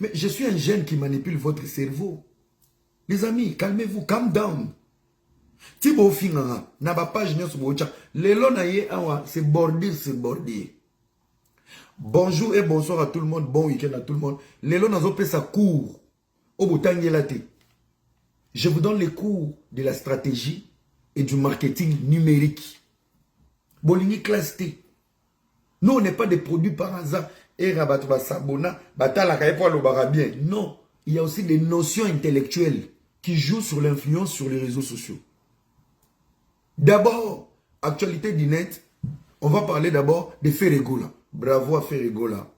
Mais je suis un gène qui manipule votre cerveau. Les amis, calmez-vous, calm down. Si vous finganga, na ba page nyonso bocha, lelo na ye awa, c'est bordir. Bonjour et bonsoir à tout le monde, bon week-end à tout le monde. Lelo na zo pesa cours. Au botangi late. Je vous donne les cours de la stratégie et du marketing numérique. Bolingi classe T. Nous, on n'est pas des produits par hasard. Et rabat va sabona, batala kaepo lo bien. Non, il y a aussi des notions intellectuelles qui jouent sur l'influence sur les réseaux sociaux. D'abord, actualité du net, on va parler d'abord de Ferregola. Bravo à Ferregola.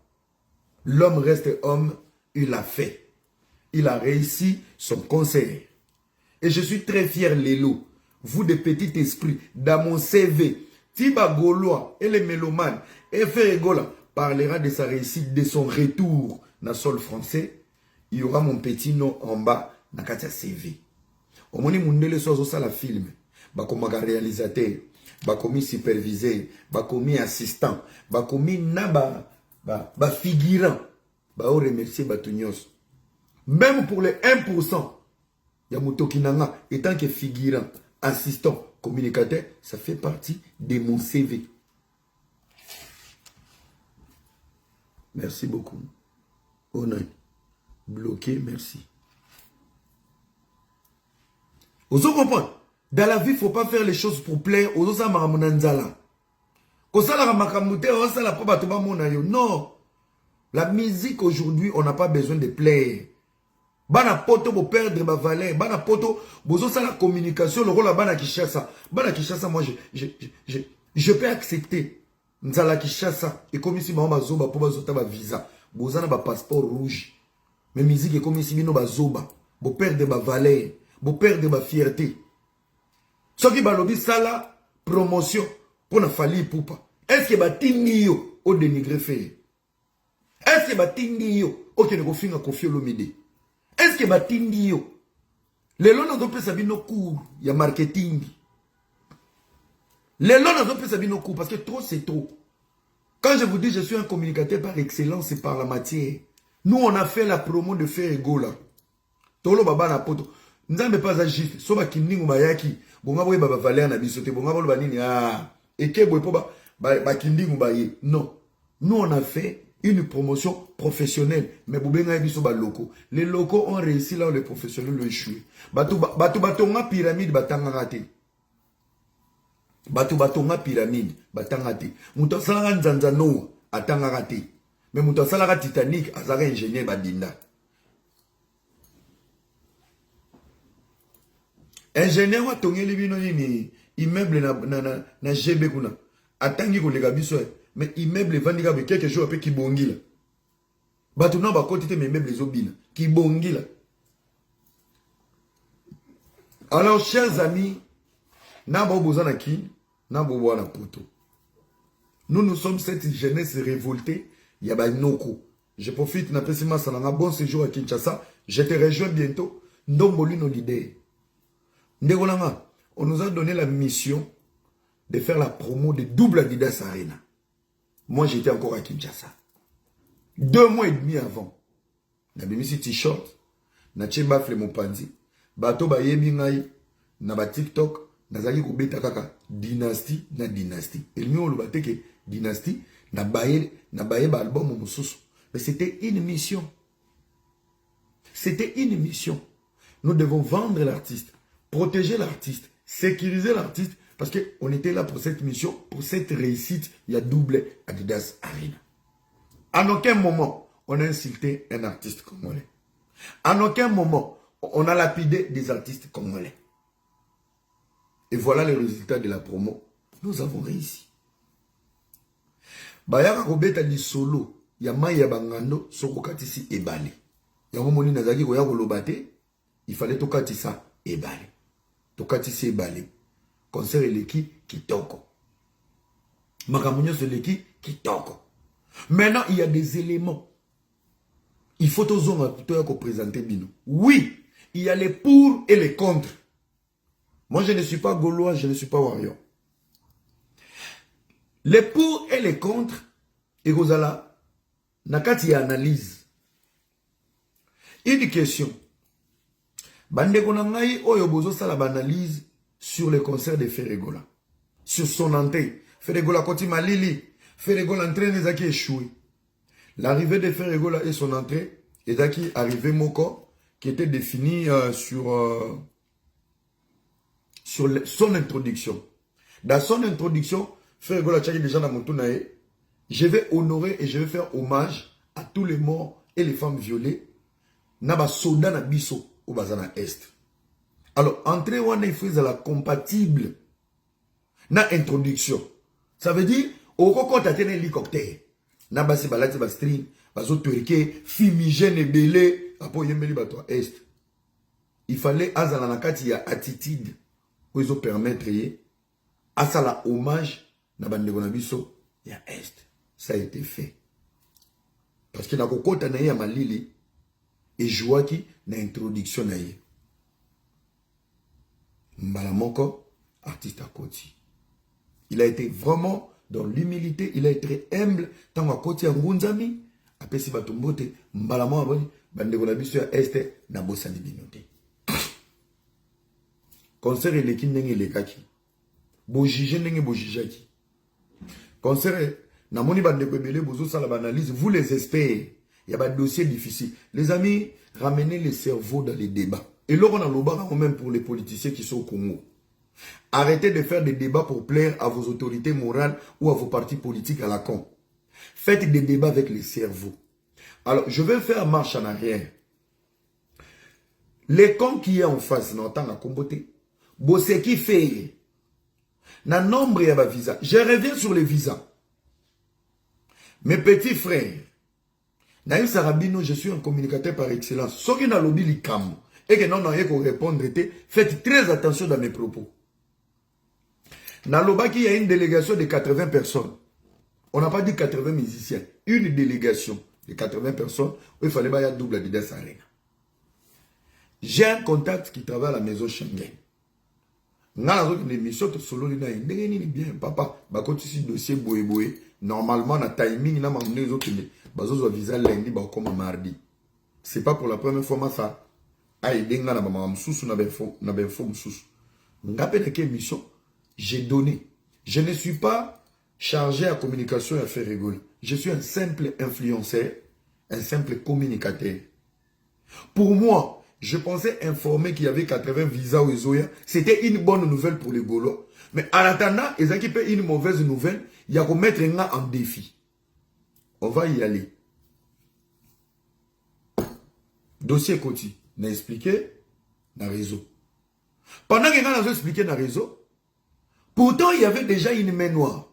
L'homme reste homme, il l'a fait. Il a réussi son concert. Et je suis très fier, Lélo. Vous de petits esprits, dans mon CV, Tiba Gaulois et les mélomanes, et Ferregola parlera de sa réussite, de son retour dans le sol français. Il y aura mon petit nom en bas dans le CV. Au moment où on sozo ça la film, comme réalisateur, comme superviseur, comme assistant, comme naba, figurant, on remercie Batunios. Même pour les 1%, il y a Mutokinanga, étant que figurant, assistant, communicateur, ça fait partie de mon CV. Merci beaucoup. Honneur. Bloqué, merci. Vous comprenez? Dans la vie, il ne faut pas faire les choses pour plaire aux autres. Non. La musique aujourd'hui, on n'a pas besoin de plaire. Bana poto bo perdre ma valeur, bana poto bozo ça la communication, le rôle à bana Kishasa. Bana Kishasa, moi je peux accepter. Nzala Kishasa et comme ici ma zoba pour bazota ba visa. Bozana ba passeport rouge. Mais musique est comme ici bino ba zoba. Bo perdre ma valeur, bo perdre ma fierté. Ce qui balobi ça la promotion pour na fali poupa. Est-ce que ba tingi yo au dénigré fait? Est-ce que ba tingi yo au kene ko finga Koffi Olomide? Est-ce que batindi yo? Les lois n'ont pas sabi nos cours, il y a marketing. Les lois n'ont pas sabi nos cours parce que trop c'est trop. Quand je vous dis je suis un communicateur par excellence, c'est par la matière. Nous on a fait la promo de Ferregola. Tolo baba na poto. Nzambe pas agif. Soba kindingu bayaki. Bonga boye baba valeur na bisote. Bonga bolo banini ah. Eke boye po ba kindingu baye. Non. Nous on a fait une promotion professionnelle. Mais les locaux ont réussi là où les professionnels ont échoué. Batonga pyramide batangate. Batonga pyramide batangate. Mouta salanga nzanzano atangate. Mais mouta salanga Titanic azara ingénieur badinda. Ingénieur wa tongeli bino ni immeuble na GB kuna. Atangi ko lega biso. Mais immeuble vandiga be quelque chose après qui bongila. Batuna ba côté mes meubles zobina qui bongila. Alors chers amis, na ba bozana ki, na bo wana poto. Nous sommes cette jeunesse révoltée, ya ba noko. Je profite na pesima salanga bon séjour à Kinshasa, je te rejoins bientôt. Ndomboli no leader. Ndegolanga, on nous a donné la mission de faire la promo de Double Adidas Arena. Moi, j'étais encore à Kinshasa. 2 mois et demi avant. Na bimisi t-shirt. Na chebafle mon panzi. Bato ba yebi ngai. Na ba TikTok. Na zaki kubeta kaka. Dynasty na dynasty. Et nous, on le battait que dynasty. Na baye ba album mosusu. Mais c'était une mission. C'était une mission. Nous devons vendre l'artiste. Protéger l'artiste. Sécuriser l'artiste. Parce qu'on était là pour cette mission, pour cette réussite, il y a Double Adidas Arena. En aucun moment, on a insulté un artiste congolais. En aucun moment, on a lapidé des artistes congolais. Et voilà les résultats de la promo. Nous avons réussi. Bayaka Robeta dit solo, Yamai Yabangando, Sokokatisi Ebale. Yamomoni Nazaki Goya Golobate, il fallait Tokatisa Ebale. Tokatisi Ebale. Concert eleki kitoko. Makamunyo seleki kitoko. Maintenant, il y a des éléments. Il faut plutôt présenter Bino. Oui, il y a les pour et les contre. Moi, je ne suis pas Gaulois, je ne suis pas Warrior. Les pour et les contre, et Rosala, nakati ya analyse. Une question. Bandeko na ngai oyo bozo sala analyse sur le concert de Ferregola. Sur son entrée. Ferregola koti malili. Ferregola entrée nezaki échoué. L'arrivée de Ferregola et son entrée ezaki arrivé moko qui était défini sur son introduction. Dans son introduction, Ferregola tchaki déjà dans mon tournaï. Je vais honorer et je vais faire hommage à tous les morts et les femmes violées. Naba soda na biso au bazana est. Alors, entrée wana il faut la compatible na introduction. Ça veut dire au koko tatene hélicoptère. Naba se balati ba stream, bazo turke, fumigène belé, apo yembeli bato est. Il fallait azala na kati ya attitude où ils ont permettre à ça la hommage na bandeko na biso ya est. Ça a été fait. Parce que na kokota na ya malili et jouaki na introduction na ye. Mbala moko artiste à Koti. Il a été vraiment dans l'humilité, il a été humble tant à Koti ngunzami apesi batumbote mbala mo aboni bandeko na biso ya este na bosani binote. Concert eleki ndenge elekaki. Bo jige ndenge bo jijaki. Concert na moni bandeko ebele bozo sala analyse, vous les experts. Il y a des dossiers difficiles. Les amis, ramenez le cerveau dans les débats. Et là, on a le même pour les politiciens qui sont au Congo. Arrêtez de faire des débats pour plaire à vos autorités morales ou à vos partis politiques à la con. Faites des débats avec le cerveau. Alors, je vais faire marche en arrière. Les cons qui est en face, n'entendent à comboter. Bossé qui fait. Na nombre y a visa. Je reviens sur les visas. Mes petits frères. Naïm Sarabino, je suis un communicateur par excellence. Ce qui n'a lobby l'icam et que non n'a rien qu'à répondre, faites très attention dans mes propos. Dans l'Obaki, il y a une délégation de 80 personnes. On n'a pas dit 80 musiciens. Une délégation de 80 personnes où il fallait y avoir double Adidas Arena. J'ai un contact qui travaille à la maison Schengen. Dans une émission, solo bien, papa, si dossier boé. Normalement, na timing, na mamne les autres, bazo visa lundi, ba comme mardi. C'est pas pour la première fois, ma ça. Aïe, denga na maman moussou na benfo moussou. N'appelle de quelle mission j'ai donné. Je ne suis pas chargé à communication et à faire rigoler. Je suis un simple influenceur, un simple communicateur. Pour moi, je pensais informer qu'il y avait 80 visas aux Ezoya. C'était une bonne nouvelle pour les Gaulois. Mais en attendant, ils ont équipé une mauvaise nouvelle. Il y a qu'on mettre un en défi. On va y aller. Dossier Koti. N'a expliqué dans le réseau. Pendant que nous avons expliqué dans le réseau, pourtant il y avait déjà une main noire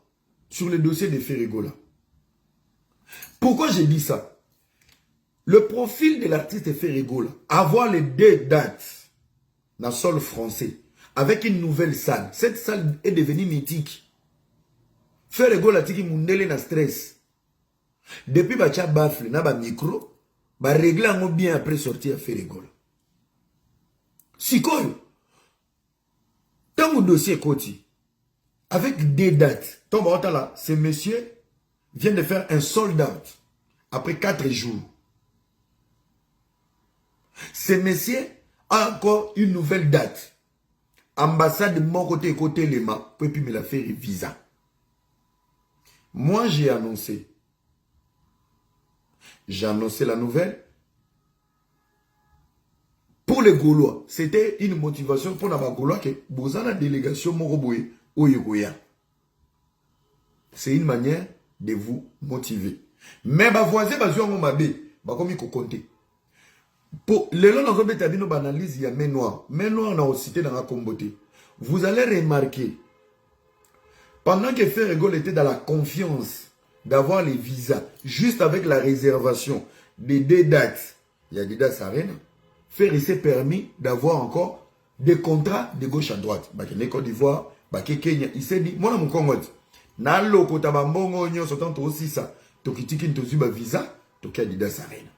sur le dossier de Ferregola. Pourquoi j'ai dit ça? Le profil de l'artiste Ferregola, avoir les deux dates dans le sol français, avec une nouvelle salle. Cette salle est devenue mythique. Ferregola tiki mundele na stress. Depuis bacha bafle na ba micro, ba régler en bien après sortir à Ferregola. Sikoyo. Tant mon dossier Koti, avec des dates, là, ce monsieur vient de faire un sold out après 4 jours. Ce monsieur a encore une nouvelle date. Ambassade de mon côté Lema, puis me la faire visa. Moi, j'ai annoncé. J'ai annoncé la nouvelle. Pour les Gaulois, c'était une motivation pour les Gaulois que vous avez la délégation Moroboé au Yogoya. C'est une manière de vous motiver. Mais vos voisins, comme il faut compter. Pour les gens dans une analyse, il y a main noire. Main noire, on a cité dans la comboté. Vous allez remarquer, pendant que Ferregola était dans la confiance d'avoir les visas, juste avec la réservation des deux dates, il y a des dates Arena, Ferre s'est permis d'avoir encore des contrats de gauche à droite. Bakene Côte d'Ivoire, Bakene Kenya, il s'est dit, moi, mon Congo, na loko tabambongo nyo sotant aussi ça, tokitiki ntozuba visa, toki Adidas Arena.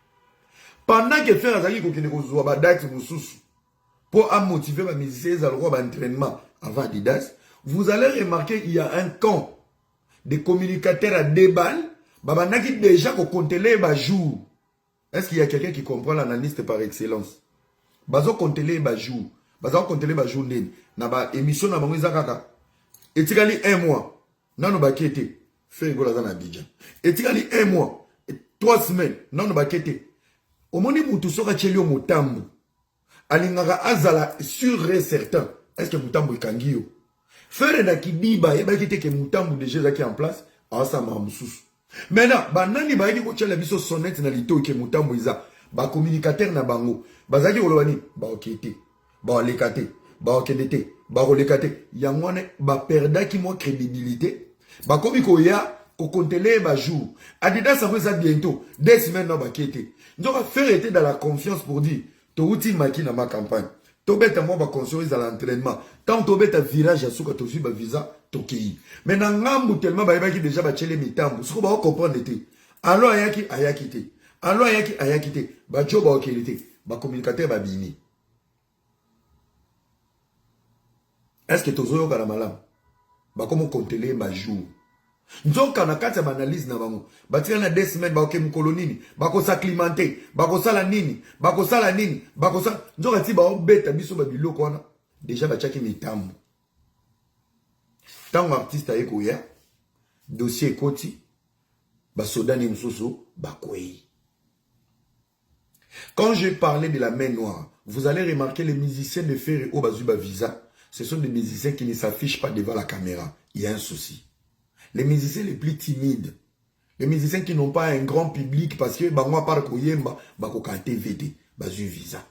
Pendant que Ferre Azaki kokene kozwa ba date mususu, pour motiver ma musiciens à l'entraînement entraînement avant Adidas, vous allez remarquer qu'il y a un camp de communicateurs à 2 balles, Babandaki déjà qu'on comptait ba jour. Est-ce qu'il y a quelqu'un qui comprend l'analyste par excellence? Bazo compter ba jour. Bazo compter ba jour nene. Na ba émission na bango izakaka. Etikali 1 mois. Nano ba kete. Fait gola za na Abidjan. Etikali 1 mois. 3 semaines. Nano ba kete. Omoni mutu soka chelio mutambu. Alingaka azala sûr et certain. Est-ce que mutambu ikangi yo? Faire na kidiba yeba kete ke mutambu déjà zaki en place. Asa mamususu. Maintenant, banani ba yiki ko chela biso sonnette na lito ke mutambu iza. Ba communicateur na bango. Bazaki olobani ba okete. Ba lekate. Ba okendete. Ba olekate. Yangwane ba perdaki mo crédibilité. Ba komi ko ya ko kontele ba jour. Adidas ça va bientôt 2 semaines na ba kete. Donc faire était dans la confiance pour dire to uti maki na ma campagne. To beta mo ba conscience à l'entraînement. Tant to beta virage à souka to suivre visa to kei. Mais na ngambu tellement ba yaki déjà ba chele mitambu. Soko ba comprendre te. Alors ayaki te. Alors ayaki te. Ba jo ba okélité. Ba communicateur ba bini. Est-ce que tozo yo kana malam? Ba comment compter ba jour. Donc on a quatre analyses na bango. Ba tira na 2 semaines ba oké mkolonini, ba ko s'acclimater, ba ko sala nini, ba ko sala nini, ba ko sa. Donc ati ba obeta biso ba biloko wana. Déjà ba chaki mitambo. Tant artiste ayeko ya, dossier koti, ba sodani msoso, ba kwei. Quand je parlais de la main noire, vous allez remarquer les musiciens de Ferré au Bazuba Visa. Ce sont des musiciens qui ne s'affichent pas devant la caméra. Il y a un souci. Les musiciens les plus timides, les musiciens qui n'ont pas un grand public parce que moi par koyemba bakokate VD, bazu visa.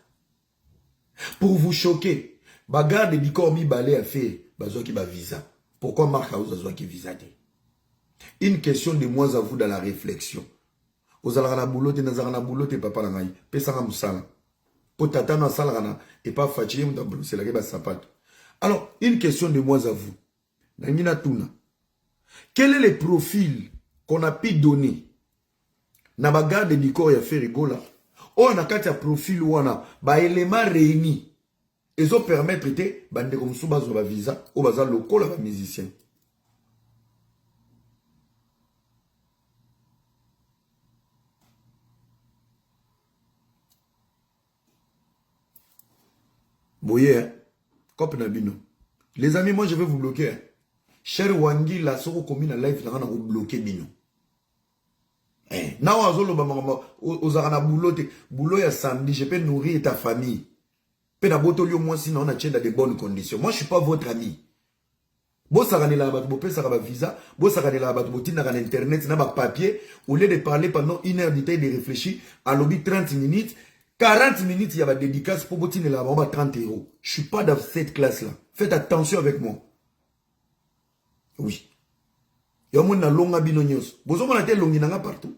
Pour vous choquer, bagarde di kormi balé à faire, bazo ki ba visa. Pourquoi Marc House a qui visa? Une question de moins à vous dans la réflexion. Aux alana boulotte, nazarana boulotte, papa la maille, pesanga musala. Potata na salana et pas fatigué, c'est la gueule sapat. Alors, une question de moins à vous. Nangina tuna. Quel est le profil qu'on a pu donner na bagarde de corps ya fait rigola? On a quatre profil ou on a ba éléments réunis. Ils ont permettre de bande comme sous base de visa ou base local ba musicien. Boye, hein? Cop na bino. Les amis, moi je vais vous bloquer. Hein? Cher Wangi, la soro komi na live, na vous bloquer bino. Eh, na wazolo ba mama, ozarana boulotte, boulot ya samedi, je peux nourrir ta famille. Pe na botolio moi sinon on a tient dans de bonnes conditions. Moi je suis pas votre ami. Bo sarane la bat, bo pe saraba visa, bo sarane la bat, bo tina kan internet, na ba papier, au lieu de parler pendant 1 heure de temps de réfléchir, à lobby 30 minutes, 40 minutes, il y a des dédicaces pour botiner la bas 30 €. Je suis pas dans cette classe-là. Faites attention avec moi. Oui. Il y a un monde qui a longa binonios. Vous avez un longi partout.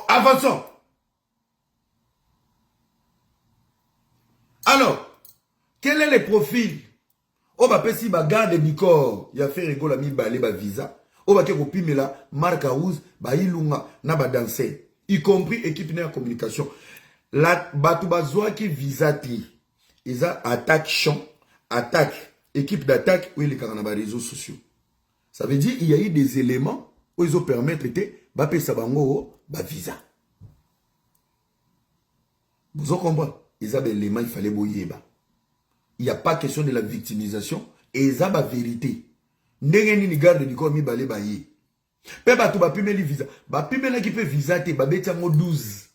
Avançons. Alors, quel est le profil? On va passer si garde du corps. Il y a fait rigoler mi balé ba visa. On va faire copier la Marc House, ba ilunga na ba danser. Y compris équipe de communication. La batoubazoa qui visati. Ils ont attaque champ, attaque, équipe d'attaque, où il est dans les réseaux sociaux. Ça veut dire qu'il y a eu des éléments où ils ont permis de traiter, bapé sabango, ba visa. Vous comprenez? Ils ont des éléments, il fallait boyer. Il n'y a pas question de la victimisation, et ils ont la vérité. N'engeni ni garde du corps mi balé baye. Pe batou ba pime li visa. Ba pime la qui peut visa te, ba beti yango 12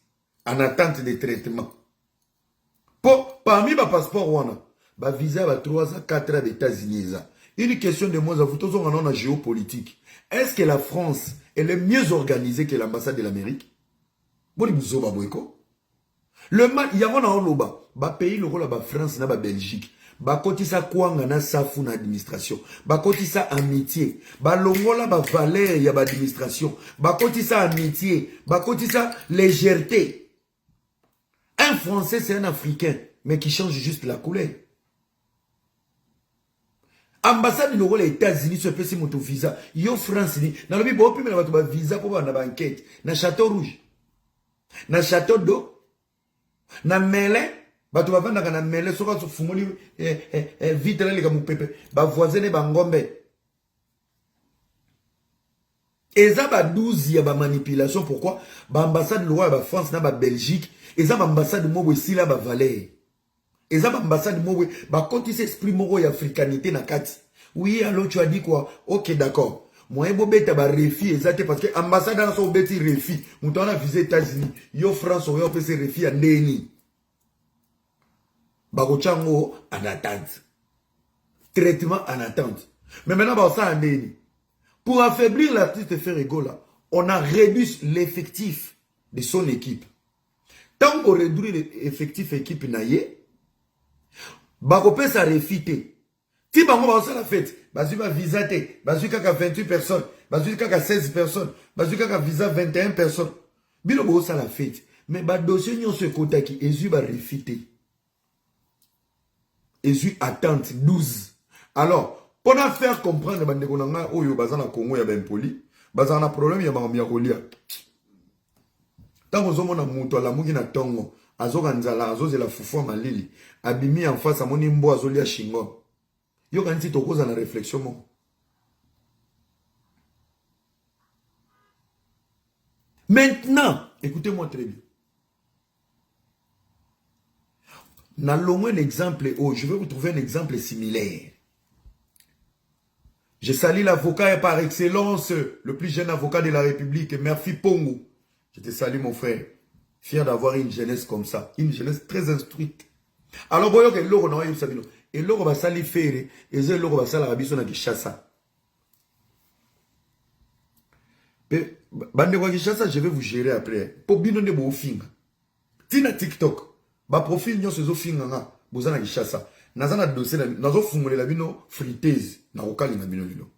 en attente de traitement. Parmi ba passeport wana, ba visa ba 3 à 4 ans des États-Unis. Une question de moi à vous, tous on a géopolitique. Est-ce que la France elle est mieux organisée que l'ambassade de l'Amérique? Bon, le mal, il y a un loba, ba pays le rôle ba France na ba Belgique. Ba kotisa kwanga na safu na administration. Ba kotisa amitié. Ba longola ba valeur ya ba administration. Ba kotisa amitié. Ba kotisa légèreté. Un Français, c'est un Africain, mais qui change juste la couleur. Ambassade de les États-Unis se fait si mon visa. Yo France ni. Dans le but, bon, puis mais visa pour avoir une enquête. Na Château Rouge. Na Château d'eau. Na Melé. Bah tu vas vendre na Melé. Soit tu fumoli vite là les gars mon pépé. Bah voisin et bah ngombe. Eza ba 12 ya ba manipulation. Pourquoi? Ba ambassade loi ba France na ba Belgique. Eza ba ambassade mo wesi la ba Valais. Eza ba ambassade mo we ba konti s'exprime mo ya africanité na kati. Oui, alors tu as dit quoi? OK, d'accord. Moi ebo beta ba refi ezate parce que ambassade na so beti refi. Muto na visé États-Unis. Yo France yo pese refi ya ndeni. Ba ko chango en attente. Traitement en attente. Mais maintenant ba ça en ndeni. Pour affaiblir l'artiste Ferregola, on a réduit l'effectif de son équipe. Tant qu'on réduit l'effectif équipe naïe, Bakopé ça refité. Si Bango va la fête, Bazu va visater, Bazu kaka 28 personnes, Bazu kaka 16 personnes, Bazu kaka visa 21 personnes. Bilo bo ça la fête. Mais ba dossier nyon se kota qui Ezu va refité. Ezu attente 12. Alors, pour faire comprendre bande konanga oyo bazana Congo ya ben poli, bazana problème ya ba kolia. Tant ozomona muto la mugi na tongo, azoka nzala azozela fufu malili, abimi en face amoni mbo azolia shingo. Yo kanti tokoza na réflexion mo. Maintenant, écoutez-moi très bien. N'allons un exemple, je vais vous trouver un exemple similaire. Je salue l'avocat par excellence, le plus jeune avocat de la République, Murphy Pongo. Je te salue mon frère. Fier d'avoir une jeunesse comme ça. Une jeunesse très instruite. Alors, voyons que l'euro n'a pas eu ça. Et l'euro va sali faire. Et l'euro va sali rabiso na Kishasa. Bande kwa Kishasa, je vais vous gérer après. Pour bino ne bo finga. Tina TikTok. Ba profil nyo sezo finga nga. Boza na Kishasa. Nazana dossier na nazo fungole la bino friteuse na okali na bino lilo.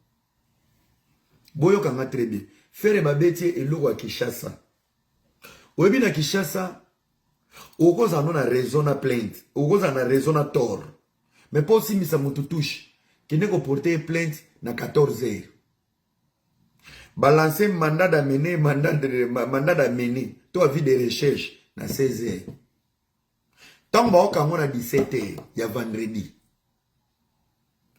Boyo kanga très bien. Faire babeti et l'euro à Kishasa. Oyebi na Kishasa, okoza no na raison na plainte, okoza na raison na tort. Mais pas si misa mututouche, qui n'est qu'au porter plainte na 14 heures. Balancer mandat d'amener, mandat d'amener, toi avis de recherche na 16 heures. Tant ba okango na 17 heures, ya vendredi.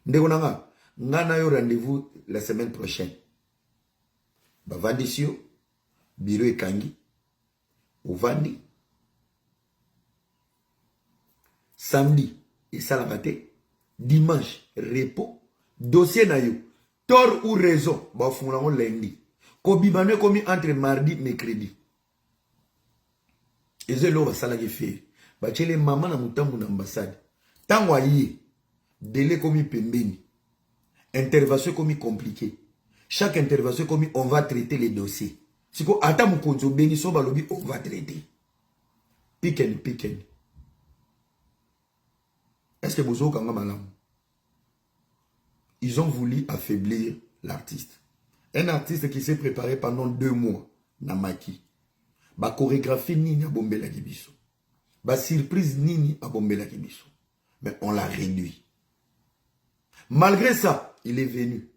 Ndeko nanga, ngana yo rendez-vous la semaine prochaine. Ba vandisio, bureau ekangi. Ovandi. Samedi, et salamaté. Dimanche, repos. Dossier na yo. Tort ou raison, ba fungulamo lundi. Kobibane komi entre mardi, mercredi. Eze lo ba salaki faire. Ba chele maman na mutambu na ambassade. Tango aye, délai komi pembeni. Intervention komi compliqué. Chaque intervention komi on va traiter les dossiers. Si ko ata mukonzo beni so balobi on va traiter. Piken. Est-ce que bozo kanga malam? Ils ont voulu affaiblir l'artiste. Un artiste qui s'est préparé pendant 2 mois na maki. Ba chorégraphie nini a bombé la kibiso. Ba surprise nini a bombé la kibiso. Mais on l'a réduit. Malgré ça, il est venu.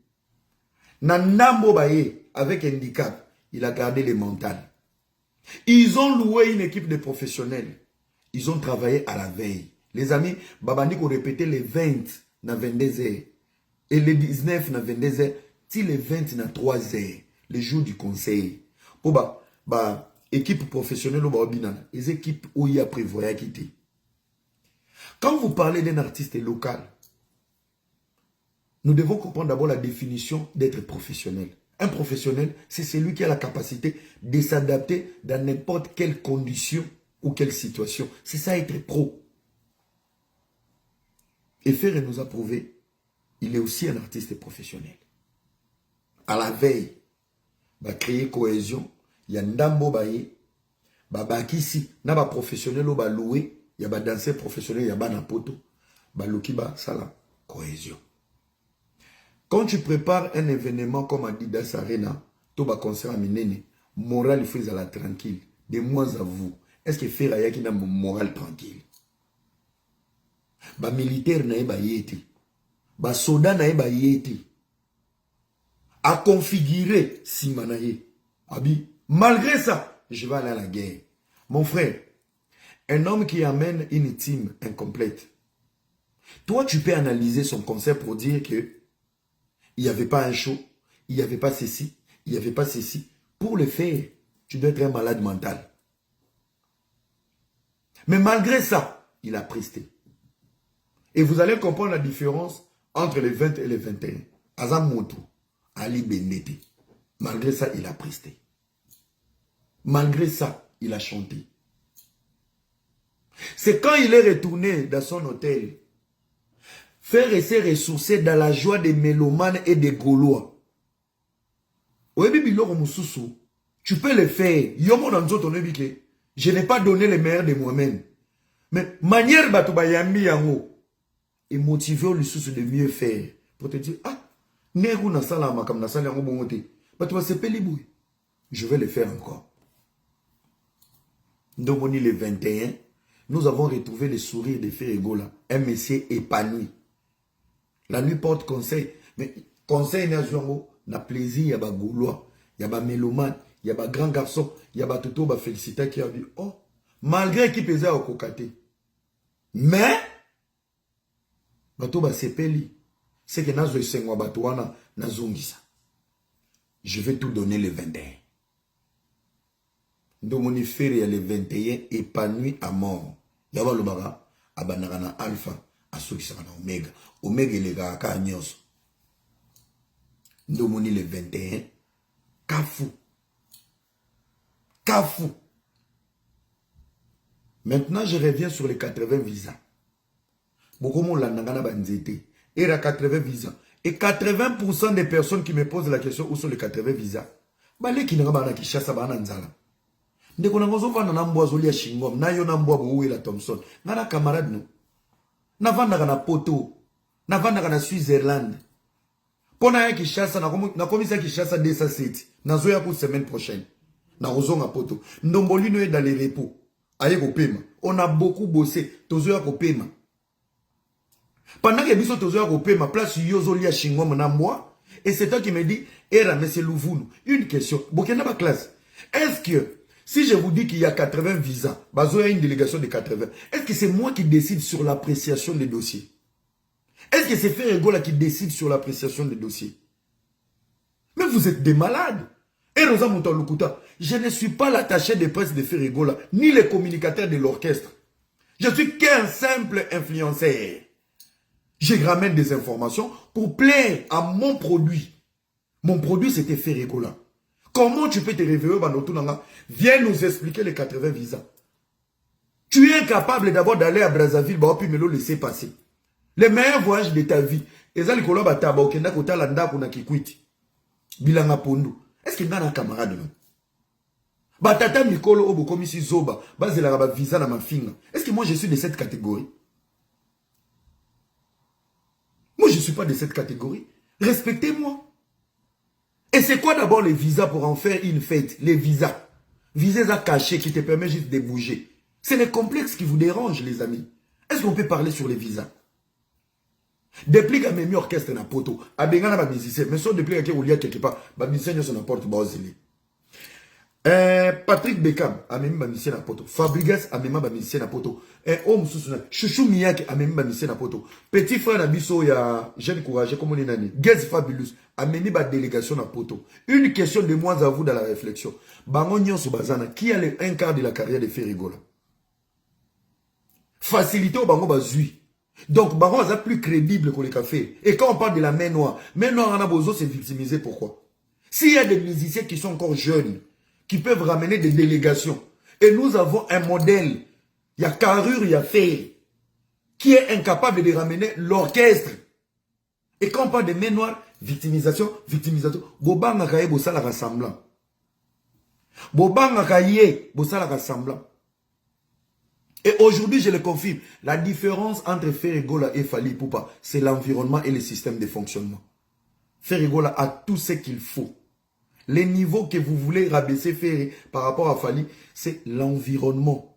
Nandambo baye avec handicap. Il a gardé les mentales. Ils ont loué une équipe de professionnels. Ils ont travaillé à la veille. Les amis, Babani ont répété les 20 na 22 heures. Et les 19 na 22 heures. Si les 20 na 3 heures. Les jours du conseil. Pour équipe professionnelle, les équipes où il y a prévoyé à quitter. Quand vous parlez d'un artiste local, nous devons comprendre d'abord la définition d'être professionnel. Un professionnel, c'est celui qui a la capacité de s'adapter dans n'importe quelle condition ou quelle situation. C'est ça être pro. Et Ferre nous a prouvé, il est aussi un artiste professionnel. À la veille, va créer cohésion. Il y a Ndambo Baye, Bakisi, na ba professionnel ou ba loué, il y a ba danseur professionnel, il y a ba napoto, ba lukiba sala cohésion. Quand tu prépares un événement comme Adidas Arena, tu vas concert à Minene, moral il faut la tranquille. De moi à vous, est-ce que Ferre a qui n'a moral tranquille? Ba militaire na ba yeti, ba soldat na ba yeti, à configurer Simanaye. Abi, malgré ça, je vais aller à la guerre. Mon frère, un homme qui amène une team incomplète. Toi, tu peux analyser son concept pour dire que il n'y avait pas un show, il n'y avait pas ceci, il n'y avait pas ceci. Pour le faire, tu dois être un malade mental. Mais malgré ça, il a presté. Et vous allez comprendre la différence entre les 20 et les 21. Azam Moto, Ali Benete. Malgré ça, il a presté. Malgré ça, il a chanté. C'est quand il est retourné dans son hôtel, faire rester ressourcé dans la joie des mélomanes et des Gaulois. Tu peux le faire. Je n'ai pas donné le meilleur de moi-même. Mais manière batubayambi yango et motiver le sous de mieux faire pour te dire ah neru na sala makam na sala yango bongote batuba sepeli boui. Je vais le faire encore. Domoni le 21, nous avons retrouvé le sourire de Ferregola, un monsieur épanoui. La nuit porte conseil, mais conseil n'a plaisir, il y a des Gaulois, il y a des mélomanes, il y a des grands garçons, il y a des toto félicité qui a dit oh, malgré qui pesait au cocaté. Mais, c'est que je vais tout donner le 21. Domoni Ferry le 21 épanoui à mort. Yaba Lubara, Abanagana Alpha, Asokisana Omega. Omega le Gaka Nyos. Domoni le 21, Kafou. Kafou. Maintenant, je reviens sur les 80 visas. Beaucoup de gens banzete. Et la 80 visas. Et 80% des personnes qui me posent la question où sont les 80 visas. Balé qui n'a pas qui chasse à Bananzala. Ndeko na ngozo vanda na mbwa zolia shingom. Na yo na mbwa bouwe la Thompson. Na na camarade no. Na vanda na poto. Na vanda na Switzerland. Pona ya qui chasse na komisa qui chasse dès sa site. Na zoya pour semaine prochaine. Na ozonga poto. Ndombolino est dans les repos. Aye kopema. On a beaucoup bossé. Tozoya kopema. Pendant que biso tozoya kopema, place yozolia shingom na mbwa. Et c'est toi qui me dit, Era, mais c'est Louvoulou. Une question. Bokena ba classe. Est-ce que, si je vous dis qu'il y a 80 visas, bazoya une délégation de 80, est-ce que c'est moi qui décide sur l'appréciation des dossiers? Est-ce que c'est Ferregola qui décide sur l'appréciation des dossiers? Mais vous êtes des malades. Et Rosa Moutaloukouta, je ne suis pas l'attaché de presse de Ferregola, ni le communicateur de l'orchestre. Je suis qu'un simple influenceur. Je ramène des informations pour plaire à mon produit. Mon produit, c'était Ferregola. Comment tu peux te réveiller, Banotunanga? Viens nous expliquer les 80 visas. Tu es incapable d'abord d'aller à Brazzaville, puis me le laisser passer. Le meilleur voyage de ta vie. Est-ce que tu as un camarade? Batata Mikolo Obo Komisi Zoba, Bazela visa na ma finga. Est-ce que moi je suis de cette catégorie? Moi je ne suis pas de cette catégorie. Respectez-moi. Et c'est quoi d'abord les visas pour en faire une fête? Les visas. Visas à cacher qui te permet juste de bouger. C'est les complexes qui vous dérangent, les amis. Est-ce qu'on peut parler sur les visas? Depuis que mes orchestre na poto, abengana ba musicien, mais soit depuis que olia quelque part, ba musicien sur na porte bazeli. Patrick Beckham a même ba musicien na poto, Fabregas a même ba musicien na poto, homme sous Chouchou Miyake a même ba musicien na poto. Petit frère na biso ya jeune courageux comme on est nani, Gaz Fabulous a mené ba délégation na poto. Une question de moi à vous dans la réflexion. Bango nyonso bazana qui a un quart de la carrière de Ferregola. Facilité au bango bazui. Donc, Baron est plus crédible que les cafés. Et quand on parle de la main noire, on a besoin de se victimiser. Pourquoi? S'il y a des musiciens qui sont encore jeunes, qui peuvent ramener des délégations, et nous avons un modèle, il y a carrure, il y a fait, qui est incapable de ramener l'orchestre. Et quand on parle de main noire, victimisation, victimisation, Bobanga Kaye, Bossala rassemblant. Bobanga Kaye, Bossala rassemblant. Et aujourd'hui, je le confirme, la différence entre Ferregola et Fally Ipupa, c'est l'environnement et le système de fonctionnement. Ferregola a tout ce qu'il faut. Les niveaux que vous voulez rabaisser Ferry par rapport à Fally, c'est l'environnement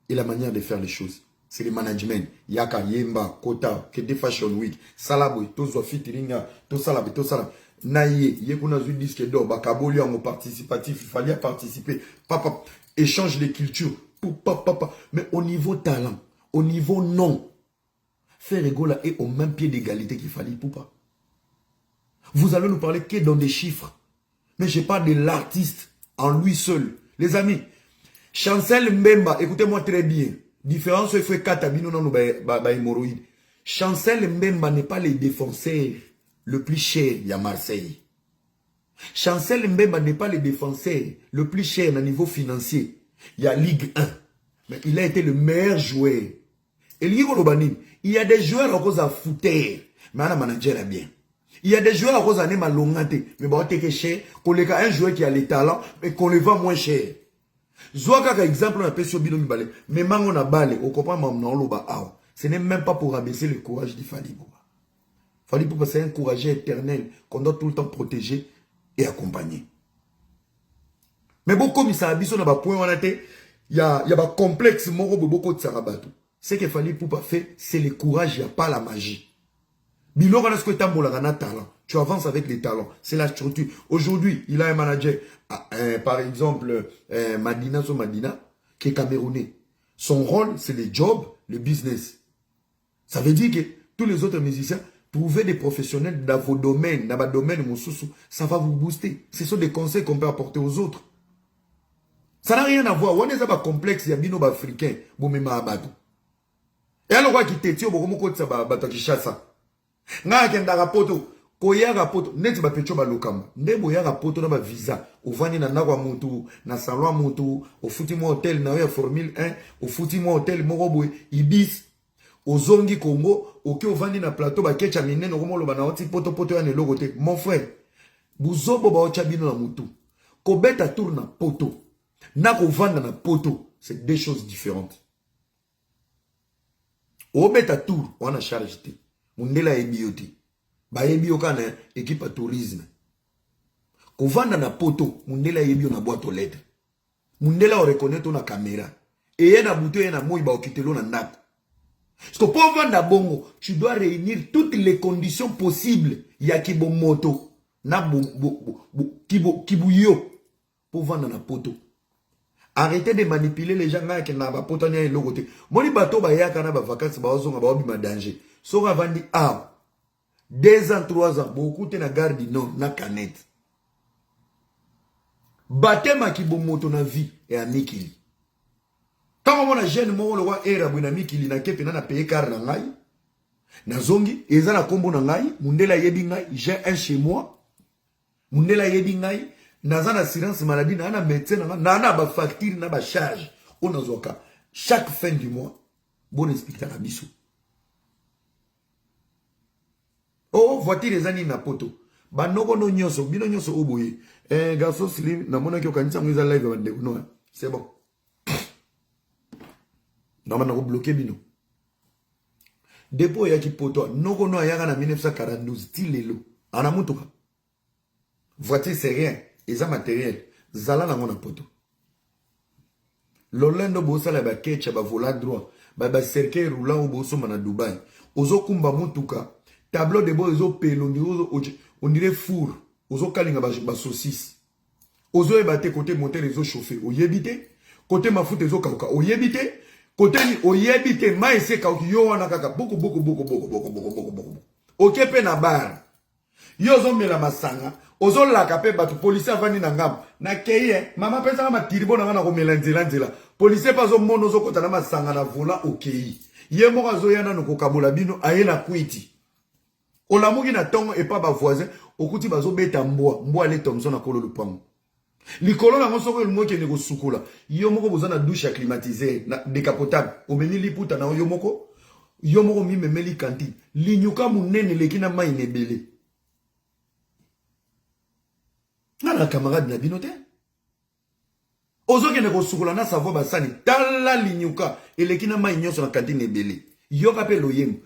et la manière de faire les choses. C'est le management. Yaka, Yemba, Kota, Kede Fashion Week, Salaboy, Tozo Fitiringa, Tosalabe, Tosalabe. Naye, Yekuna Zu disque d'or, Bakaboli en participatif, il fallait participer. Papa, échange de culture. Mais au niveau talent, au niveau nom, Ferregola est au même pied d'égalité qu'il fallait Ipupa. Vous allez nous parler que dans des chiffres. Mais je parle de l'artiste en lui seul. Les amis, Chancel Mbemba, écoutez-moi très bien. Différence, il faut 4 abino dans nos hémorroïdes. Chancel Mbemba n'est pas le défenseur le plus cher à Marseille. Chancel Mbemba n'est pas le défenseur le plus cher au niveau financier. Il y a Ligue 1. Mais il a été le meilleur joueur. Et il y a des joueurs à cause de footer. Mais un manager est bien. Il y a des joueurs à cause de malongate. Mais bon, t'es cher. Qu'on les a un joueur qui a les talents, mais qu'on les vend moins cher. Zoaka, par exemple, on appelle sur Bino Mibale. Mais mango na balé, on comprend maintenant. Ce n'est même pas pour abaisser le courage de Fally Poupa. Fally Poupa, c'est un courageux éternel qu'on doit tout le temps protéger et accompagner. Mais bon, comme il s'est habillé sur le point, il y a un complexe beaucoup de Sarabato. Ce que Fally Poupa fait, c'est le courage, il n'y a pas la magie. Bilo, quand tu as talent, tu avances avec les talents. C'est la structure. Aujourd'hui, il a un manager, par exemple, Madina, qui est camerounais. Son rôle, c'est le job, le business. Ça veut dire que tous les autres musiciens, trouvez des professionnels dans vos domaines, dans votre domaine, ça va vous booster. Ce sont des conseils qu'on peut apporter aux autres. Ça n'a rien à voir. On est un complexe, il y a bino africain, bomema abado. Et alors, qui t'étire, bomoko tsaba bato qui chasse. Nga kenda rapoto, koya rapoto, neti ba pecho ba lokamba. Ndebo ya rapoto na ba visa. Ovani na nakwa mutu, na salon mutu, au futi mo hotel na ya Formule 1, au futi mo hotel morobwe, Ibis. Ozongi Congo, oke ovandi na plateau ba kecha minene komo loba na oti poto ya ne logote. Mon frère, buzobo ba ocha bino na mutu. Kobeta tour na poto. Na kovanda na poto, c'est deux choses différentes. Obeta tour, on a charge te. Mundela ebioti. Ba ebioka na équipe à tourisme. Kovanda na poto, mundela ebio na boîte aux lettres. Mundela o reconnaître na caméra. Et yena buto yena moi ba okitelo na ndako. Parce que pour vendre bongo, tu dois réunir toutes les conditions possibles. Yaki bon moto, na kibuyo pour vendre na poto. Arrêtez de manipuler les gens qui n'ont pas poto ni logoté. Moni bato ba yaka na ba vacances ba ozonga ba obi ma danger. Sora vandi 2 ans, 3 ans, beaucoup te na gare du Nord, na canette. Batema ki bon moto na vie et à Mikili. Quand on a jeune mo le roi era bu na Mikili na kepe na payer car na ngai. Na zongi, eza na kombo na ngai, mundela yebi ngai, j'ai un chez moi. Mundela yebi ngai, naza na assurance maladie na médecin na ba facture na ba charge. On azoka chaque fin du mois, bon inspecteur na biso. Oh, voiture les années na poto. Ba noko no nyoso, bino nyoso oboye. Garçon slim, na mona ki okanisa mwiza live bande no. C'est bon. Non, on a bloqué bino. Dépôt yaki poto, noko no ayaka na 1942, style lo. Ana mutuka. Voiture c'est rien, eza matériel. Zala na mona poto. Lolendo bosa la ba ketcha ba vola droit. Ba cercueil roulant au boso na Dubaï. Ozo kumba mutuka. Tableau de bord, on dirait four. Ozo kalinga ba saucisse. Ozo ebate côté monter les eaux chauffées. Oyebite. Côté ma foute ezo kauka. Oyebite. Côté ni oyebite. Ma ese kauki yo wana kaka. Boko. Okepe na bar. Yo zo mela masanga. Ozo laka pe batu. Police avani na ngam. Na keye. Mama pesa ma tiribo na ko melanzela. Police pa zo mono zo kota na masanga na vola okei. Ye moka zo yana no kokabula bino ayena kwiti. Olamuki na tongo et pas ba voisin, okuti bazo beta mboa le Thomson na kolo lupango. Likolo na ngosoko le moke ne ko sukula. Yo moko bozana douche climatisée na décapotable. Omeni liputa na yo moko mi memeli kanti. Linyuka munene lekina mai nebele. Na camarade na binote. Ozo ke ne ko sukula na savo basani tala linyuka elekina mai nyoso na kanti nebele. Yo kape loyemu.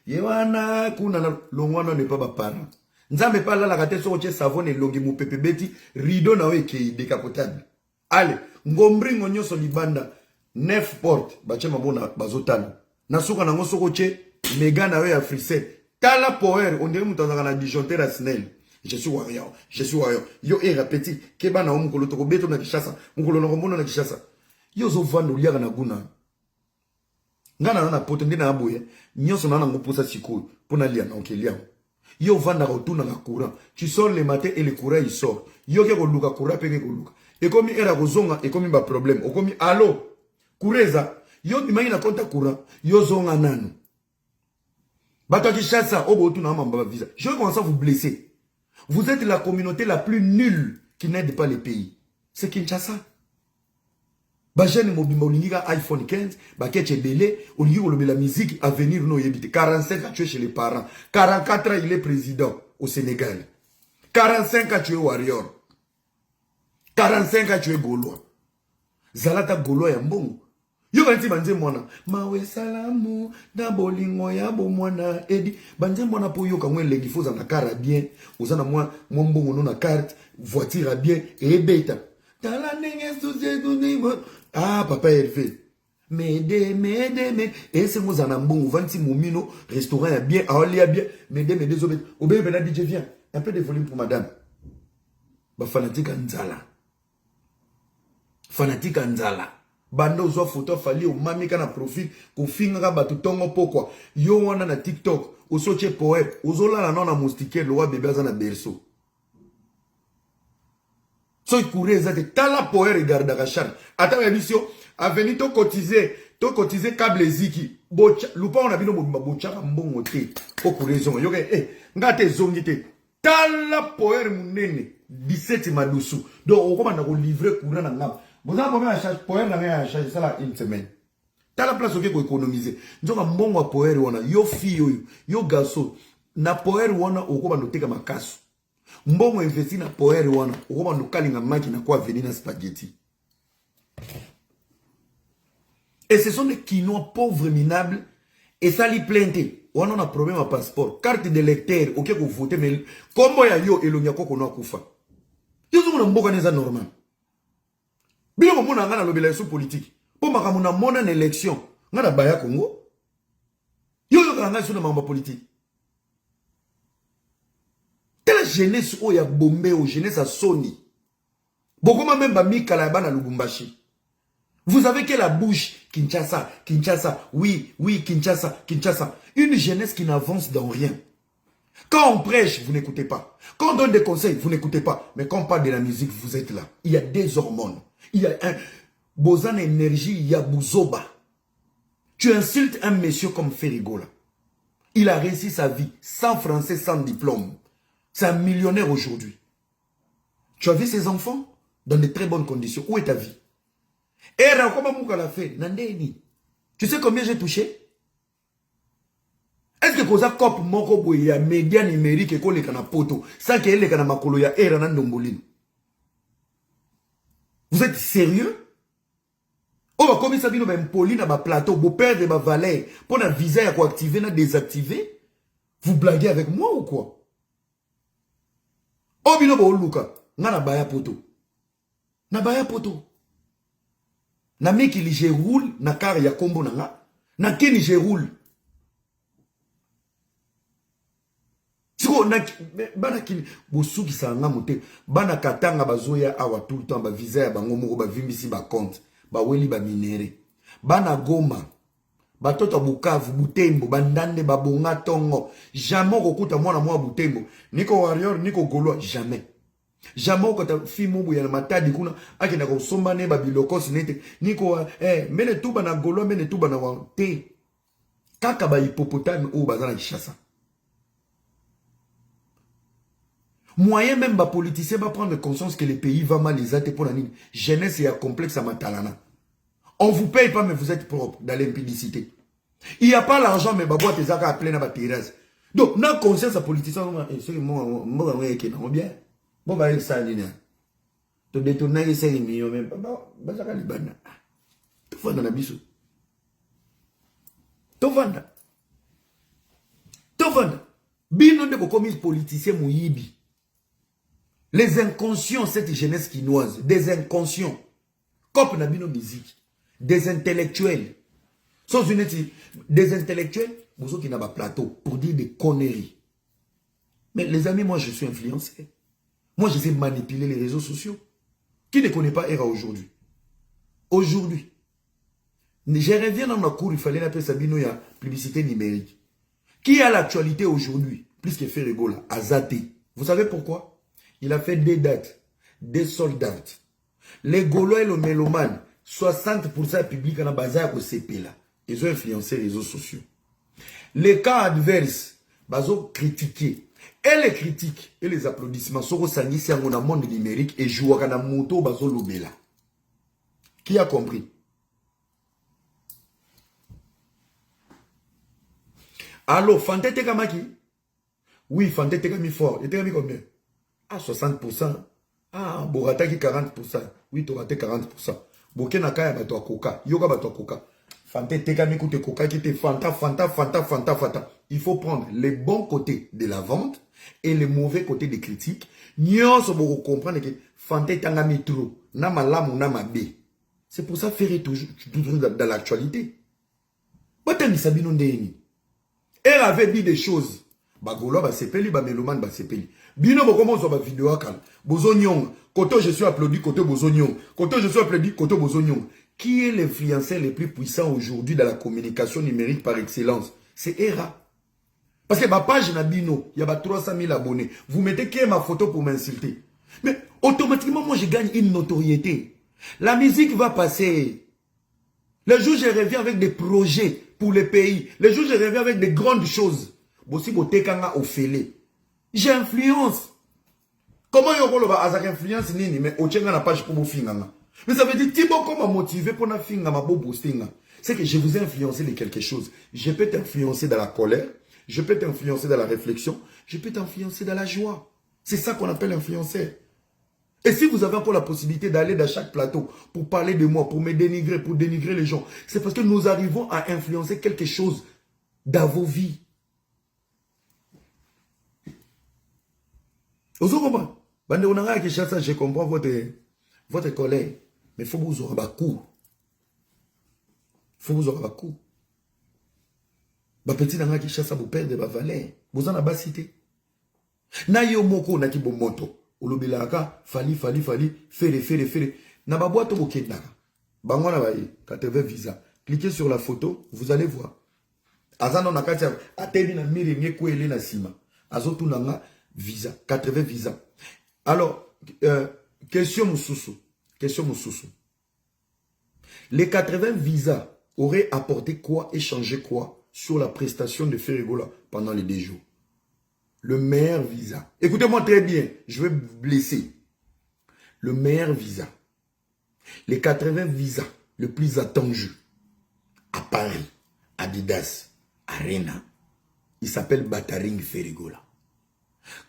Yewana kuna na longwana ne pas bapara. Nzambe pa la kate so che savon et longi mu pepe beti rideau na we ke décapotable. Allez, ngombri ngonyo so libanda 9 porte bache mabona bazotana. Na suka na ngoso ko che mega na we ya frisette. Tala power on dirait mutazaka na disjoncteur à snell. Je suis warrior. Yo era petit keba na omukolo to ko beto na kishasa. Mukolo na kombono na kishasa. Yo zo vando liaka na guna. Ngana na poto ndina aboye nyoso na ngopusa sikoyo pona lia na okelia Yo vanda retourne dans le courant. Tu sors le matin et le courant il sort. Yo ke koluka courant pe ke koluka. Et comme era kozonga et comme ba problème. O comme allo. Kureza. Yo imagine compte courant. Yo zonga nanu. Bato qui chasse ça. Obo tu na mamba visa. Je vais commencer à vous blesser. Vous êtes la communauté la plus nulle qui n'aide pas les pays. C'est Kinshasa. Bajene mobimba olingiga iPhone 15, bakeche délai, olingi olobé la musique à venir no yebite. 45 ans tu es chez les parents. 44 ans il est président au Sénégal. 45 ans tu es warrior. 45 ans tu es Gaulois. Zalata Gaulois ya mbongo. Yo banti banze mwana. Mawe salamu na bolingo ya bo mwana edi. Banze mwana po yo kamwe lengi foza na kara bien. Ozana mwa mbongo no na carte, voiture bien et beta. Tala nenge souze dunimo. Ah, papa Hervé. Mede. Et c'est moi en bon, vanti moumino, restaurant est bien, aoli est bien. Mede, zobé. Obé, ben DJ, viens. Un peu de volume pour madame. Ba fanatique Anzala. Fanatique Anzala. Bando zo photo fali o mami kana profil, ko finga ba tutongo pokwa. Yo wana na TikTok, o soche poème, o zola na nona moustike, lo wa bébé za na berceau. So courir ça tala poe regarde Rachar. Attends émission a venu to cotiser câble ziki. Bocha lupa on a bino bocha mbongo te. Ko courir zongo. Yo ke ngate zongi te. Tala poe munene 17 madusu. Donc on commence à livrer courant na ngam. Vous avez combien à charge poe na ngam à charge ça là une semaine. Tala place oké ko économiser. Nzoka mbongo poe wana yo fi yo gaso na poe wana okoma ndoteka makasu. Mbongo investi na poere wana okoba nukalinga maki na kwa venir na spaghetti. Et ce sont des quinois pauvres minables et ça li plainte. On a un problème à passeport, carte de lecteur, OK ko voter mais kombo ya yo elonya koko no akufa. Yo zo mona mboka neza normal. Bilo mona ngana lobela so politique. Po makamu na mona na élection, ngana baya Congo. Yo ngana so na mamba politique. La jeunesse oya bombé o jeunesse à Sony. Bokoma même ba mikala bana Lubumbashi. Vous avez que la bouche Kinshasa, oui, Kinshasa. Une jeunesse qui n'avance dans rien. Quand on prêche, vous n'écoutez pas. Quand on donne des conseils, vous n'écoutez pas. Mais quand on parle de la musique, vous êtes là. Il y a des hormones. Il y a un bosan énergie, il y a Bouzoba. Tu insultes un monsieur comme Ferigola. Il a réussi sa vie sans français, sans diplôme. C'est un millionnaire aujourd'hui. Tu as vu ses enfants dans de très bonnes conditions. Où est ta vie? Et comment Mouka l'a fait? Nandeni. Tu sais combien j'ai touché? Est-ce que Koza Kop Moko il y a média numérique et qu'on les kana poto sans qu'il y ait les kana makolo ya era nandombolino? Vous êtes sérieux? On va comme ça, on va impolir dans ma plateau, vous perdre ma valeur pour un visa à quoi activer, à désactiver. Vous blaguez avec moi ou quoi? Oh, bino bo luka, na baya poto. Na baya poto. Na meki li je roule, na kar ya kombo na nga. Na keni je roule. Siko, bana kini, bosuki sa nga mote, bana katanga bazoya awa tout le temps, ba visa ya bango moko, ba vimbisi ba compte, ba weli ba minere. Bana Goma, ba toto Bukavu, Butembo, bandande ba bonga tongo. Jamais kokuta mwana mwa Butembo. Niko warrior, niko Gaulois, jamais. Jamais kota fi mubu ya matadi kuna, ake na kosomba ne ba bilokos nete. Niko mene tuba na Gaulois, mene tuba na wante. Kaka ba hippopotame ou bazana Kinshasa. Moyen même ba politicien va prendre conscience que le pays va mal les athées pour la ligne. Jeunesse et complexe à Matalana. On vous paye pas, mais vous êtes propre dans l'impudicité. Il n'y a pas l'argent, mais bah, tes actes à plein à terrasse. Donc, n'a conscience à politicien, c'est moi, qui est bien. Bon, bah, ça, tu détournes 5 millions, même. Bah, ça, les bannes. Tu vas dans la bisou. Tu vas dans. Tu vas dans. Bino de commis politicien mouyibi. Les inconscients, cette jeunesse quinoise, des inconscients. Cop na bino musique. Des intellectuels. Sans une des intellectuels, vous qui n'avez pas plateau pour dire des conneries. Mais les amis, moi je suis influencé. Moi je sais manipuler les réseaux sociaux. Qui ne connaît pas ERA aujourd'hui? Aujourd'hui. Je reviens dans ma cour, il fallait l'appeler Sabino, il y a publicité numérique. Qui a l'actualité aujourd'hui? plus que Ferregola, Azate. Vous savez pourquoi? Il a fait des dates, des sold out. Les Gaulois et le mélomane, 60% public en bazar au CP là. Ils ont influencé les réseaux sociaux. Les cas adverses, ils ont critiqué. Et les critiques et les applaudissements sont ressentis sur le monde numérique et jouent à la moto bazo lobela. Qui a compris? Alors, Fante Tekamaki? Oui, Fante Tekami fort. Il Tekami combien? Ah, 60%. Ah, Borata qui 40%. Oui, tu as 40%. Boké Nakaya bato Coca. Yoga bato Coca. Fante Tekami koute Coca qui te Fanta. Il faut prendre les bons côtés de la vente et les mauvais côtés des critiques. Nyon se vous comprendre que Fante Tangami trop. Nama lam ou nama b. C'est pour ça faire toujours dans l'actualité. Batani Sabino Ndeni. Elle avait dit des choses. Bagolo ba sepeli, ba meloman ba sepeli. Bino bo comment sur ba vidéo akal. Bozognon. Koto je suis applaudi, koto bozognon. Koto je suis applaudi, koto bozognon. Qui est l'influenceur le plus puissant aujourd'hui dans la communication numérique par excellence? C'est ERA. Parce que ma page na bino, il y a 300 000 abonnés. Vous mettez qui est ma photo pour m'insulter? Mais automatiquement, moi, je gagne une notoriété. La musique va passer. Le jour où je reviens avec des projets pour le pays, le jour où je reviens avec des grandes choses, j'ai influence. Comment yoko ba azak influence nini mais ochenga na page pour vous finanga. Mais ça veut dire Thibaut comment motiver pour na finga ma beau postinga. C'est que je vous ai influencé de quelque chose. Je peux t'influencer dans la colère, je peux t'influencer dans la réflexion, je peux t'influencer dans la joie. C'est ça qu'on appelle influencer. Et si vous avez encore la possibilité d'aller dans chaque plateau pour parler de moi, pour me dénigrer, pour dénigrer les gens, c'est parce que nous arrivons à influencer quelque chose dans vos vies. Vous comprenez? Je comprends votre colère, mais il faut vous aurez un coup. Il faut vous aurez un coup. Petit nanga qui chasse à vous perdre votre valeur. Vous en avez cité. Na yo moko na ki moto. Olobilaka fali faire. Na ba boîte au kendaka. Bango na ba 80 visa. Cliquez sur la photo, vous allez voir. Azano na kati atebi na mire ngekwele na sima. Azotu nanga visa, 80 visa. Alors, question Moussoussou. Les 80 visas auraient apporté quoi et changé quoi sur la prestation de Ferregola pendant les 2 jours? Le meilleur visa. Écoutez-moi très bien, je vais vous blesser. Le meilleur visa. Les 80 visas le plus attendu à Paris, Adidas, Arena, il s'appelle Bataring Ferregola.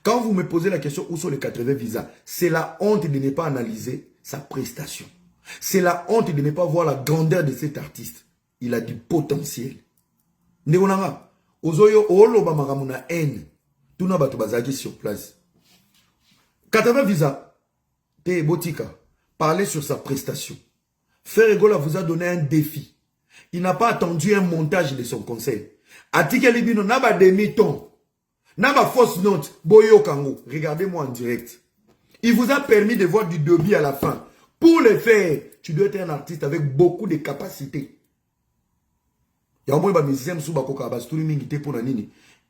Quand vous me posez la question où sont les 80 visas, c'est la honte de ne pas analyser sa prestation. C'est la honte de ne pas voir la grandeur de cet artiste. Il a du potentiel. Neonanga, ozoyo oloba magamuna haine. Tout n'a pas bazaki sur place. 80 visas, te botika, parlez sur sa prestation. Ferregola vous a donné un défi. Il n'a pas attendu un montage de son conseil. Atike Libino n'a pas demi-ton. N'a pas fausse note. Boyo Kango. Regardez-moi en direct. Il vous a permis de voir du début à la fin. Pour le faire, tu dois être un artiste avec beaucoup de capacités. Il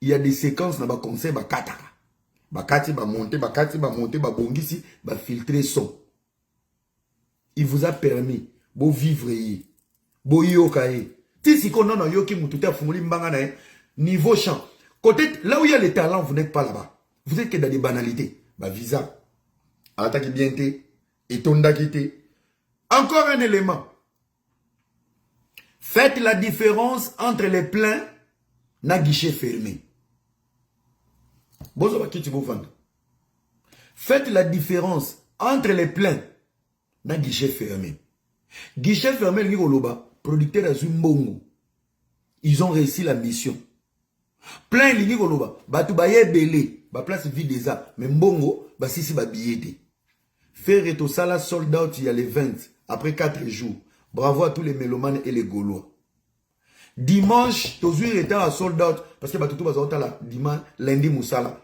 y a des séquences dans le conseil, filtrer son. Il vous a permis de vivre. Niveau champ. Côté, là où il y a les talents, vous n'êtes pas là-bas. Vous êtes que dans des banalités. Visa. Attaque bien té. Et ton d'acquitté. Encore un élément. Faites la différence entre les pleins et guichet fermé. Faites la différence entre les pleins et guichet fermé. Guichet fermé, producteur Azumbongo. Ils ont réussi la mission. Plein lini koloba batu baye belé ba place vide déjà mais mbongo ba sisi ba billet. Faire to sala sold out il y a les 20 après 4 jours. Bravo à tous les mélomanes et les Gaulois. Dimanche tozui retard à sold out parce que batu to bazota la dimanche lundi musala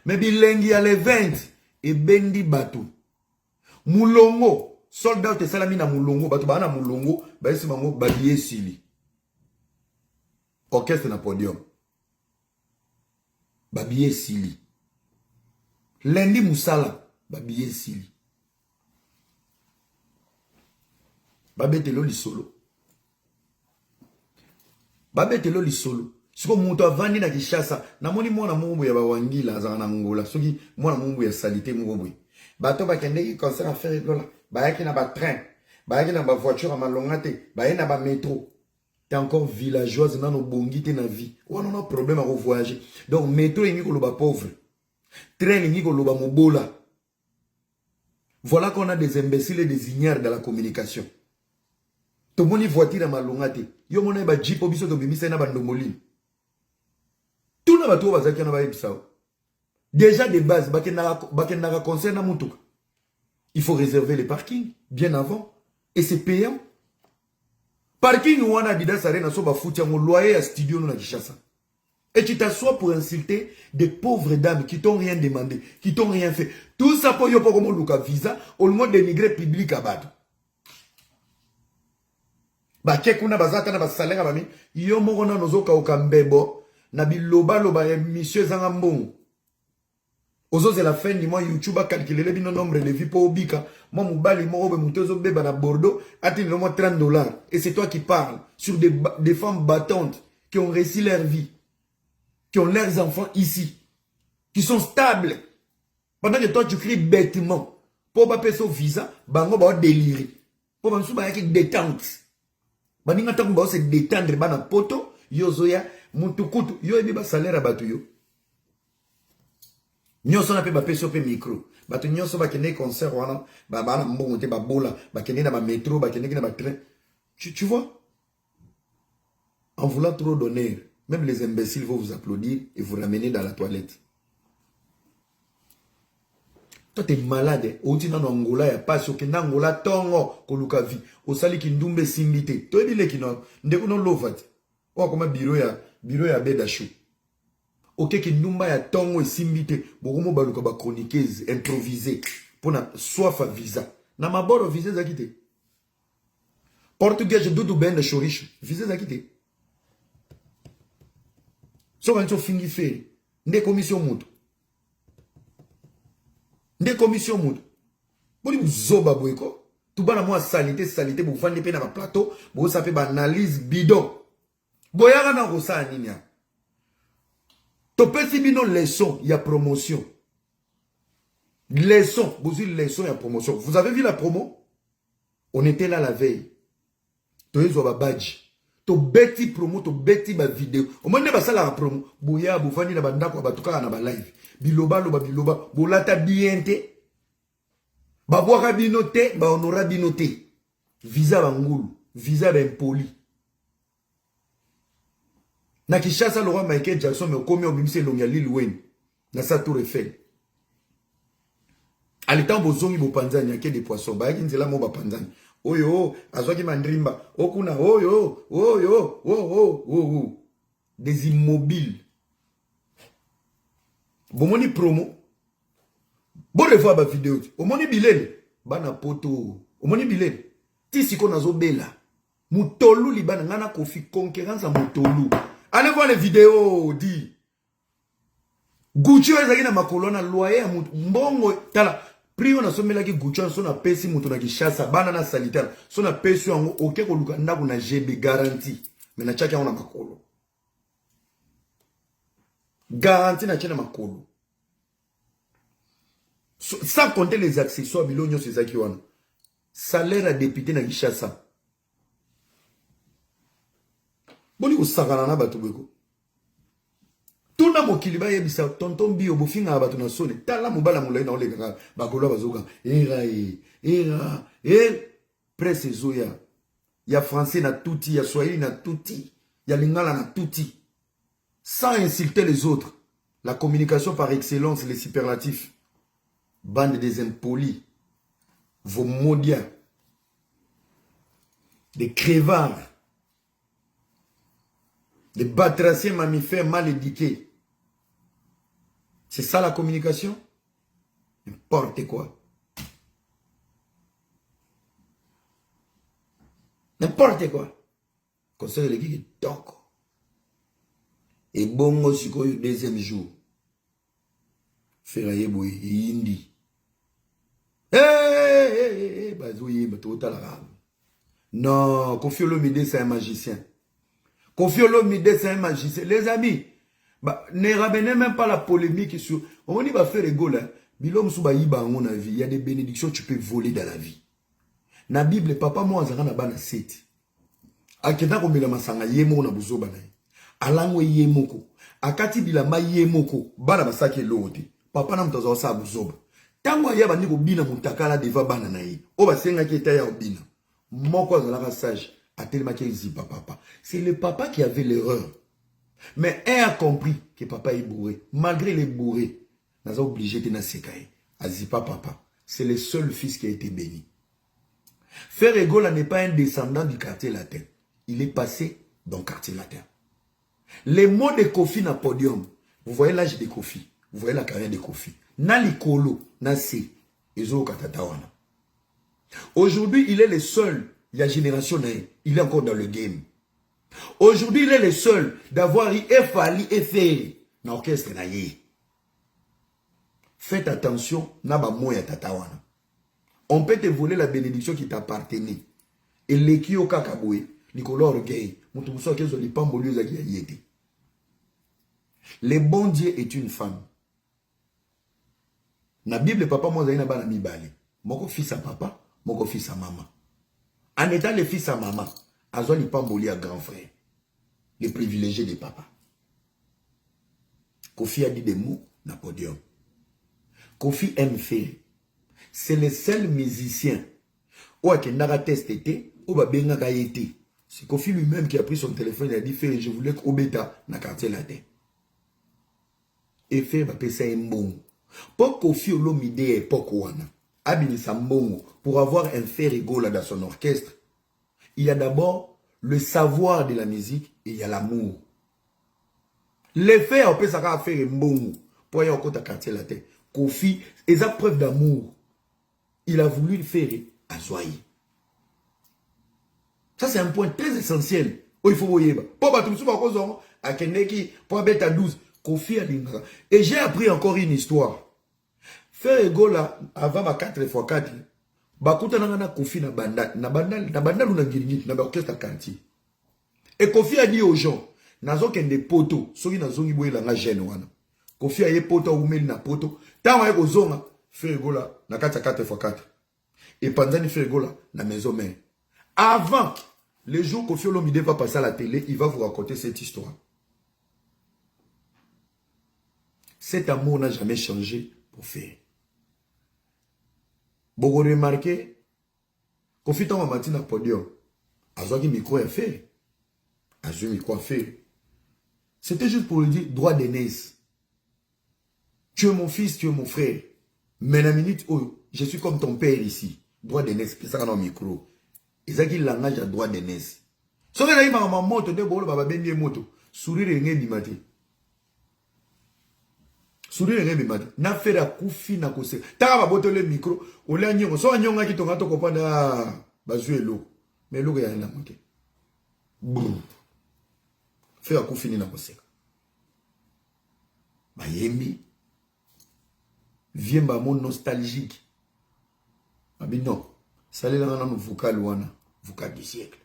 mais bi lundi il y a les 20 et bendi batu mulongo sold out salami na mulongo batu ba na mulongo ba esi mango ba billet sili. Orchestre na podium. babiye sili. Lundi musala, babiye sili. Babetelo lisolo. Babetelo lisolo. Siko muto avandi na Kishasa, na moni mwana mumbu ya bawangila azana na Angola. Soki mwana mumbu ya salite mumbu. Bato bakende ki concert à faire gola. Bayaki na ba train, bayaki na ba voiture à malongate, bayaki na ba métro. T'es encore villageoise dans nos bongite na vie. On a un problème à voyager. Donc métro est ko loba pauvre. Train est ko loba mobola. Voilà qu'on a des imbéciles et des ignares dans la communication. To moni voiture à malongate. Yo mona ba jeep obiso to bimisa na ba ndomolini. Tout na bato bazaki na ba ebisao. Déjà de base, bakendaka concert na mutuka. Il faut réserver les parkings bien avant et c'est payant. Parking wana Adidas Arena so ba fouti en loyer à studio na Kishasa. Et tu t'assois pour insulter des pauvres dames qui t'ont rien demandé, qui t'ont rien fait. Tout ça pour yo pour luka visa, au moins dénigrer public à bato. Ba kekuna bazata na ba salaire ba mi, yo moko na nozoka okambebo na biloba loba ya monsieur zanga mbongo. Ozo c'est la fin du mois YouTube a calculé le nombre de vies pour Obika. Moi, mon bali, mon robe, mon tozo bébé à Bordeaux, atteint le moins $30. Et c'est toi qui parles sur des femmes battantes qui ont réussi leur vie, qui ont leurs enfants ici, qui sont stables. Pendant que toi, tu cries bêtement. Pour pas payer son visa, bango va délirer. Pour pas souba yaki détente. Baninga tango ba se détendre bana poto, yozoya, mutukutu, yo ebi ba salaire à batu yo. Nyonso na pe ba peso pe micro. Bato nyonso ba kene concert wana, ba bana mbongo te ba bola, ba kene na ba métro, ba kene na ba train. Tu vois? En voulant trop d'honneur, même les imbéciles vont vous applaudir et vous ramener dans la toilette. Toi t'es malade, oti na Angola ya passe ke na Angola tongo koluka vi. Osali ki ndumbe simbite. To ebile kino ndeko no lovat. O koma bureau ya bedashu. Ok, qui numba ya tongo et simbite, bokomo baluka ba chroniqueuse, improvisé, pour na soif à visa. Na maboro visa za kite. Portugais, je doudou ben de choriche, visa za kite. So quand tu fingi fait, nde commission mutu. Nde commission mutu. Boni buzoba boyko, tu bana moi salité, bo vande pe na ba plateau, bo sa pe ba analyse bidon. Boyara na rosa nini ya. Topesi bino leçon, il y a promotion. Leçon, vous dites leçon, il y a promotion. Vous avez vu la promo? On était là la veille. Toyezo ba badge. To beti promo, to beti ba vidéo. Au moins ne ba sala la promo. Boya bufani na bandako abatuka na ba live. Biloba biloba, bolata biente. Ba boaka binote, ba honora binote. Visa bangulu, visa ba impoli. Na Kishasa, le roi Michael Jackson me commis au bimse longa Lil Wayne. Na sa tour Eiffel. À l'état bozongi bo panzani yake des poissons. Ba yaki nzela mo ba panzani. Oyo, azwaki mandrimba. Okuna, oyo. Des immobiles. Bomoni promo. Bon revoir ba vidéo. Omoni bilele. Bana poto. Omoni bilele. Ti siko nazo bela. Mutolu libana ngana kofi concurrence à Mutolu. Allez voir les vidéos, dit. Gucci ezaki na makolona loyer mbongo tala prio na somela ki Gucci so na pesi mutu na Kishasa bana na sanitaire so na pesi yango oke ko luka ndaku na GB garantie mais na chaki yango na makolo garantie na chena makolo sans compter les accessoires bilonyo sezaki wana salaire à député na Kishasa. Boni osakana na bato beko. Tuna mokili ba yebisa tonton bio bofinga bato na sone. Tala mobala molai na oleka bakolo bazoka. Era presse zoya. Ya français na touti, ya swahili na touti, ya lingala na touti. Sans insulter les autres. La communication par excellence, les superlatifs. Bande des impolis. Vos maudiens. Des crevards. Des batraciens mammifères mal éduqués. C'est ça la communication? N'importe quoi. N'importe quoi. Conseil de l'équipe est donc. Et bon, aussi, le deuxième jour. Faire yebo indi. Eh, bazo yeba total arabe. Non, Koffi Olomide c'est un magicien. Koffi Olomide c'est un magicien. Les amis, bah, ne ramenez même pas la polémique sur. On y va faire rigolo. Bilom souba yiba en a vie. Il y a des bénédictions que tu peux voler dans la vie. Na Bible, papa moi azara na bana seti. Akenda komela masanga yemo na buzoba na. Alangwe yemoko. Akati bilamba yemoko. Bana basake lote. Papa na mtozo sa buzoba. Tango ya bandi ko bina mutakala deva bana na yi. O basenga ki eta ya obina. Moko azala sage. Atelema ki zipa papa. C'est le papa qui avait l'erreur. Mais elle a compris que papa est bourré. Malgré les bourrés, nous avons obligé de nous sécailler. Azipa papa. C'est le seul fils qui a été béni. Frère Egola n'est pas un descendant du quartier latin. Il est passé dans le quartier latin. Les mots de Koffi na podium. Vous voyez l'âge de Koffi. Vous voyez la carrière de Koffi. Nali Kolo, Nasi, Ezo Katatawana. Aujourd'hui, il est le seul. Il y a génération, il est encore dans le game. Aujourd'hui, il est le seul d'avoir eu Fali et fait dans l'orchestre. Faites attention, Naba Moya Tatawana. On peut te voler la bénédiction qui t'appartenait. Et l'équio kakaboué, Nicolas Orgueil, Moutoussa Kezo Lipambolio Zagiayete. Le bon Dieu est une femme. Na Bible, papa, moi, j'ai un bali. Mon fils à papa, mon fils à maman. En étant le fils à maman, Azo Lipamboli à grand frère. Les privilégiés de papa. Koffi a dit des mots na podium. Koffi aime faire. C'est le seul musicien où a test été, où a bien été. C'est Koffi lui-même qui a pris son téléphone et a dit faire, je voulais qu'au bêta na quartier latin. Et faire va passer un bon. Pour Koffi Olomide et pour Kouana, Abinissa Mbongo, pour avoir un fait rigolo dans son orchestre, il y a d'abord le savoir de la musique et il y a l'amour. L'effet, on peut faire un bon pour y avoir un quartier latin. Koffi, ils ont preuve d'amour. Il a voulu le faire à Zoaï. Ça, c'est un point très essentiel. Oh, il faut voir. Pour battre tout le monde, à Keneki, pour mettre à 12, Koffi a l'ingrat. Et j'ai appris encore une histoire. Faire Egola, avant ma 4x4, Bakuta na Koffi na bandal ou na giringit, na orchestre quartier. Et Koffi a dit aux gens, nazo kende poto, soki nazongi boye la nga gêne wana. Koffi a ye poto ou meli na poto, tant wa ko zonga, faire Egola na 4x4. Et pendant faire Egola na maison mère. Avant, le jour Koffi Olomide va passer à la télé, il va vous raconter cette histoire. Cet amour n'a jamais changé pour faire. Vous remarquez, Koffi Tama Matina podium, Azoki micro à faire. Azoki micro à faire. C'était juste pour lui dire, droit d'aînesse. Tu es mon fils, tu es mon frère. Mais la minute où je suis comme ton père ici, droit d'aînesse, c'est ça dans le micro. Et ça qui langage à droit d'aînesse. Ce que j'ai dit, ma moto, de bolo, baba benye moto. Sourire et rien bimate. Sourire et rien bimate. Na fait la Koffi na kose. T'as botte le micro. Ou la nyongo. So nyonga qui tonga to kopanda. Bazue l'eau. Mais l'eau, il y a un manqué. Brrr. Fait la Koffi na kose. Mayembi. Viens ba mon nostalgique. Abi non. Salé là dans vocal wana. Vocal du siècle.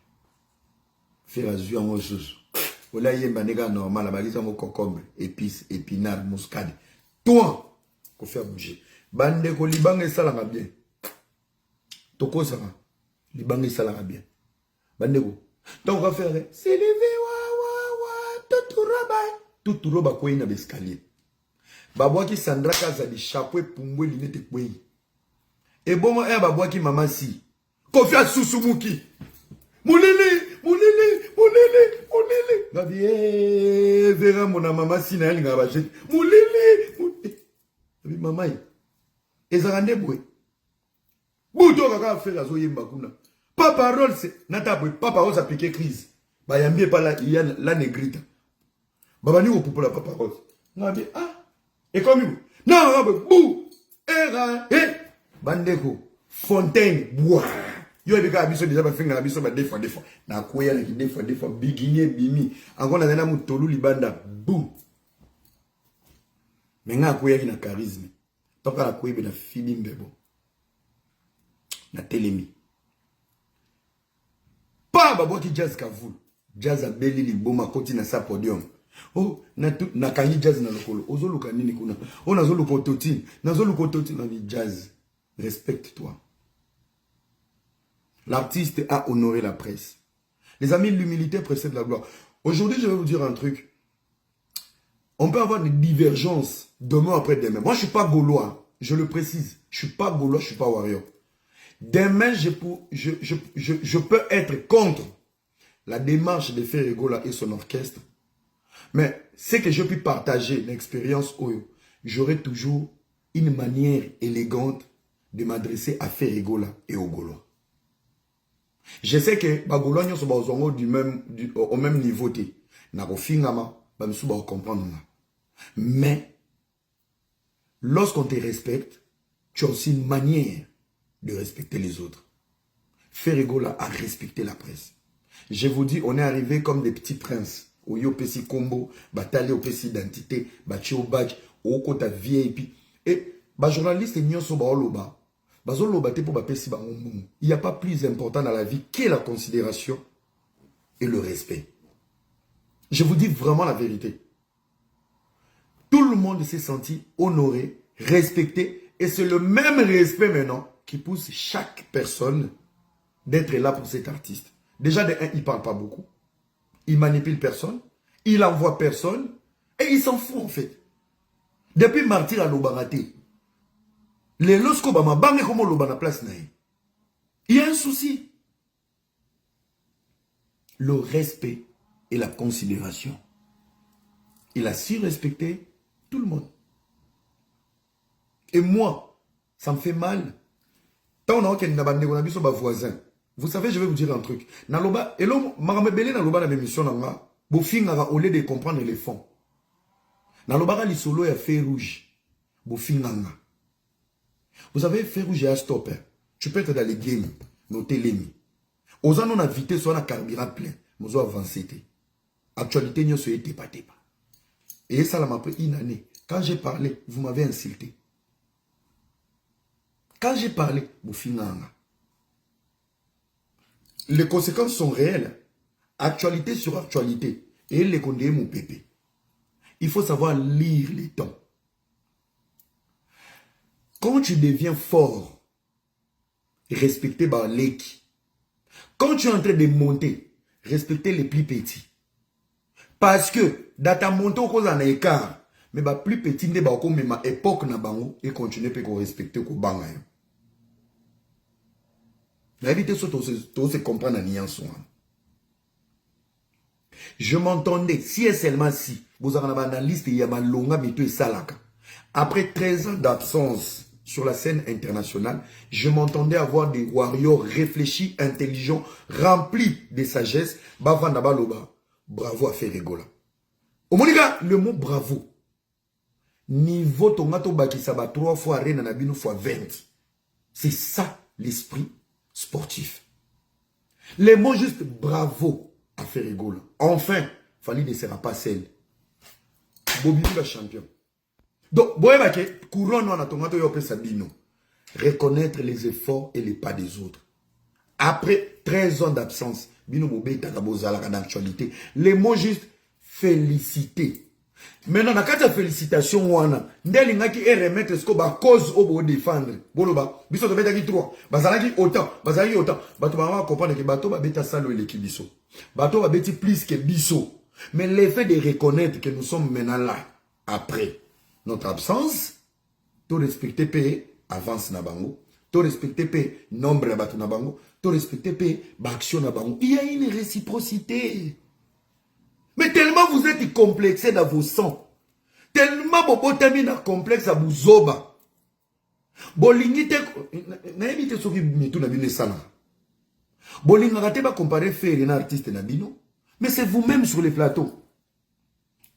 Faire la zui en osus. Ola yemba nega normal. Abagisa mo concombre. Épices, épinards, muscade. Toi, qu'on fait bouger. Bande ko libange salanga bien. Toko sanga. Libange salanga bien. Bande ko. Donc on va faire. C'est levé wa. Tout roba ko ina l'escalier. Babwa ki Sandra kaza di chapeau pungwe linete kwei. Et bon babwa ki mama si. Koffi a susumuki. Moulele. Gabi vera mona mama si na linga ba jet. Moulele. Gabi mama yi. Ezarande boy. Buto kaka faire azo yemba kuna. Papa parole c'est nata boy papa rose a piqué crise. Ba yambie pa la il y a la négrita. Baba ni pour la papa rose. Gabi et comme vous. Non, bou. Era bandeko fontaine bois. Yo ebika abiso déjà ba finga abiso ba defo. Na koya le defo biginye bimi. Encore na na mutolu libanda bou. Menga koya ki na charisme. Tant que la couille, na fini mbebo. Na telemi. Pas babo qui jazz kavul. Jazz a beli li boma koti na sa podium. Oh, na kanyi jazz na lokolo. Ozo luka nini kuna. Oh, nazo luka ototine. Nazo luka ototine na jazz. Respecte-toi. L'artiste a honoré la presse. Les amis, l'humilité précède la gloire. Aujourd'hui, je vais vous dire un truc. On peut avoir des divergences demain après demain. Moi, je ne suis pas gaulois. Je le précise. Je ne suis pas gaulois, je ne suis pas warrior. Demain, je peux être contre la démarche de Ferregola et son orchestre. Mais c'est que je puis partager l'expérience où j'aurai toujours une manière élégante de m'adresser à Ferregola et aux Gaulois. Je sais que les Gaulois sont au même niveau. Mais lorsqu'on te respecte, tu as aussi une manière de respecter les autres. Ferregola a respecté la presse. Je vous dis, on est arrivé comme des petits princes. Oyo pesi combo, batali au pesi identité, bachi au badge, au kota VIP. Et les journalistes n'y sont pas loba. Il n'y a pas plus important dans la vie que la considération et le respect. Je vous dis vraiment la vérité. Tout le monde s'est senti honoré, respecté. Et c'est le même respect maintenant qui pousse chaque personne d'être là pour cet artiste. Déjà, de un, il ne parle pas beaucoup. Il manipule personne. Il envoie personne. Et il s'en fout en fait. Depuis Martyr à l'Obaraté. Les lorsqu'on va banque comme l'Obana place naï. Il y a un souci. Le respect et la considération. Il a su respecter tout le monde. Et moi, ça me fait mal. Tant on a un voisin. Vous savez, je vais vous dire un truc. Naloba, et l'homme, Maramebele Naloba dans l'émission, au lieu de comprendre les fonds. Naloba, l'isolo a fait rouge. Bofinganga. Vous savez, faire rouge et à stopper. Tu peux être dans les games, noter l'ennemi. Aux ans, on a vité soit un carburant plein. Nous avons avancé. Actualité, nous sommes pas. Et ça m'a pris une année. Quand j'ai parlé, vous m'avez insulté. Quand j'ai parlé, vous finanga. Les conséquences sont réelles. Actualité sur actualité. Et les condés mon pépé. Il faut savoir lire les temps. Quand tu deviens fort, respecter l'équipe. Quand tu es en train de monter, respecter les plus petits. Parce que dans ta montée, on a un écart. Mais les plus petits, ne sont pas époque na bango et continuer à respecter ko banga. La vérité, c'est que se comprendre la nuance. Je m'entendais, si et seulement si, vous avez une liste, il y a un longa mito et salaka. Après 13 ans d'absence sur la scène internationale, je m'entendais avoir des warriors réfléchis, intelligents, remplis de sagesse. Bravo à Ferregola. Au Monica, le mot bravo. Niveau tomato bakisaba 3 fois reine nabino fois 20. C'est ça l'esprit sportif. Les mots juste bravo à Ferregola. Enfin, Fali ne sera pas celle. Bobby va champion. Donc, couronne on a tomato yope sabino. Reconnaître les efforts et les pas des autres. Après 13 ans d'absence, bino bobé tagabozala d'actualité. Les mots juste féliciter. Maintenant, dans la félicitation, wana, ndelinga ki remettre ce que ba cause au beau défendre. Boloba, biso to betaki 3. Bazalaki autant, bazalaki autant. Bato ba comprendre que bato ba beta salo l'équipe biso. Bato ba beti plus que biso. Mais l'effet de reconnaître que nous sommes maintenant là, après notre absence, tout respecter paye, avance na bango. Tout respecter paye, nombre na bato na bango. Tout respecter paye, action na bango. Il y a une réciprocité. Mais tellement vous êtes complexé dans vos sangs. Tellement vous êtes dans complexe à vous zoba. Bolingite, n'ayez ce qui me tourne à bien ça. Bolingate va comparer faire un artiste nabino. Mais c'est vous-même sur les plateaux.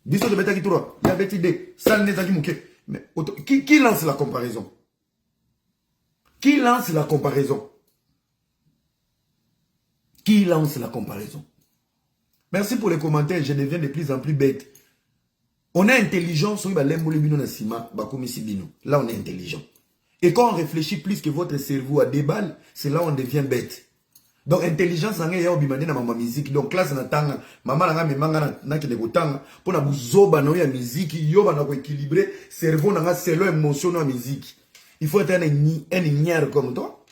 Biso de Betaki Toura, il y avait idée. Ça n'est pas mais qui lance la comparaison? Qui lance la comparaison? Qui lance la comparaison? Merci pour les commentaires, je deviens de plus en plus bête. On est intelligent, là on est intelligent. Et quand on réfléchit plus que votre cerveau à des balles, c'est là où on devient bête. Donc intelligence nanga ya obimane na mama musique. Donc classe na tanga, mama nanga memanga na kile kotanga pour na buzoba no ya musique, yo ba na ko équilibrer cerveau nanga selo émotion na musique. Il faut être un ignare comme toi.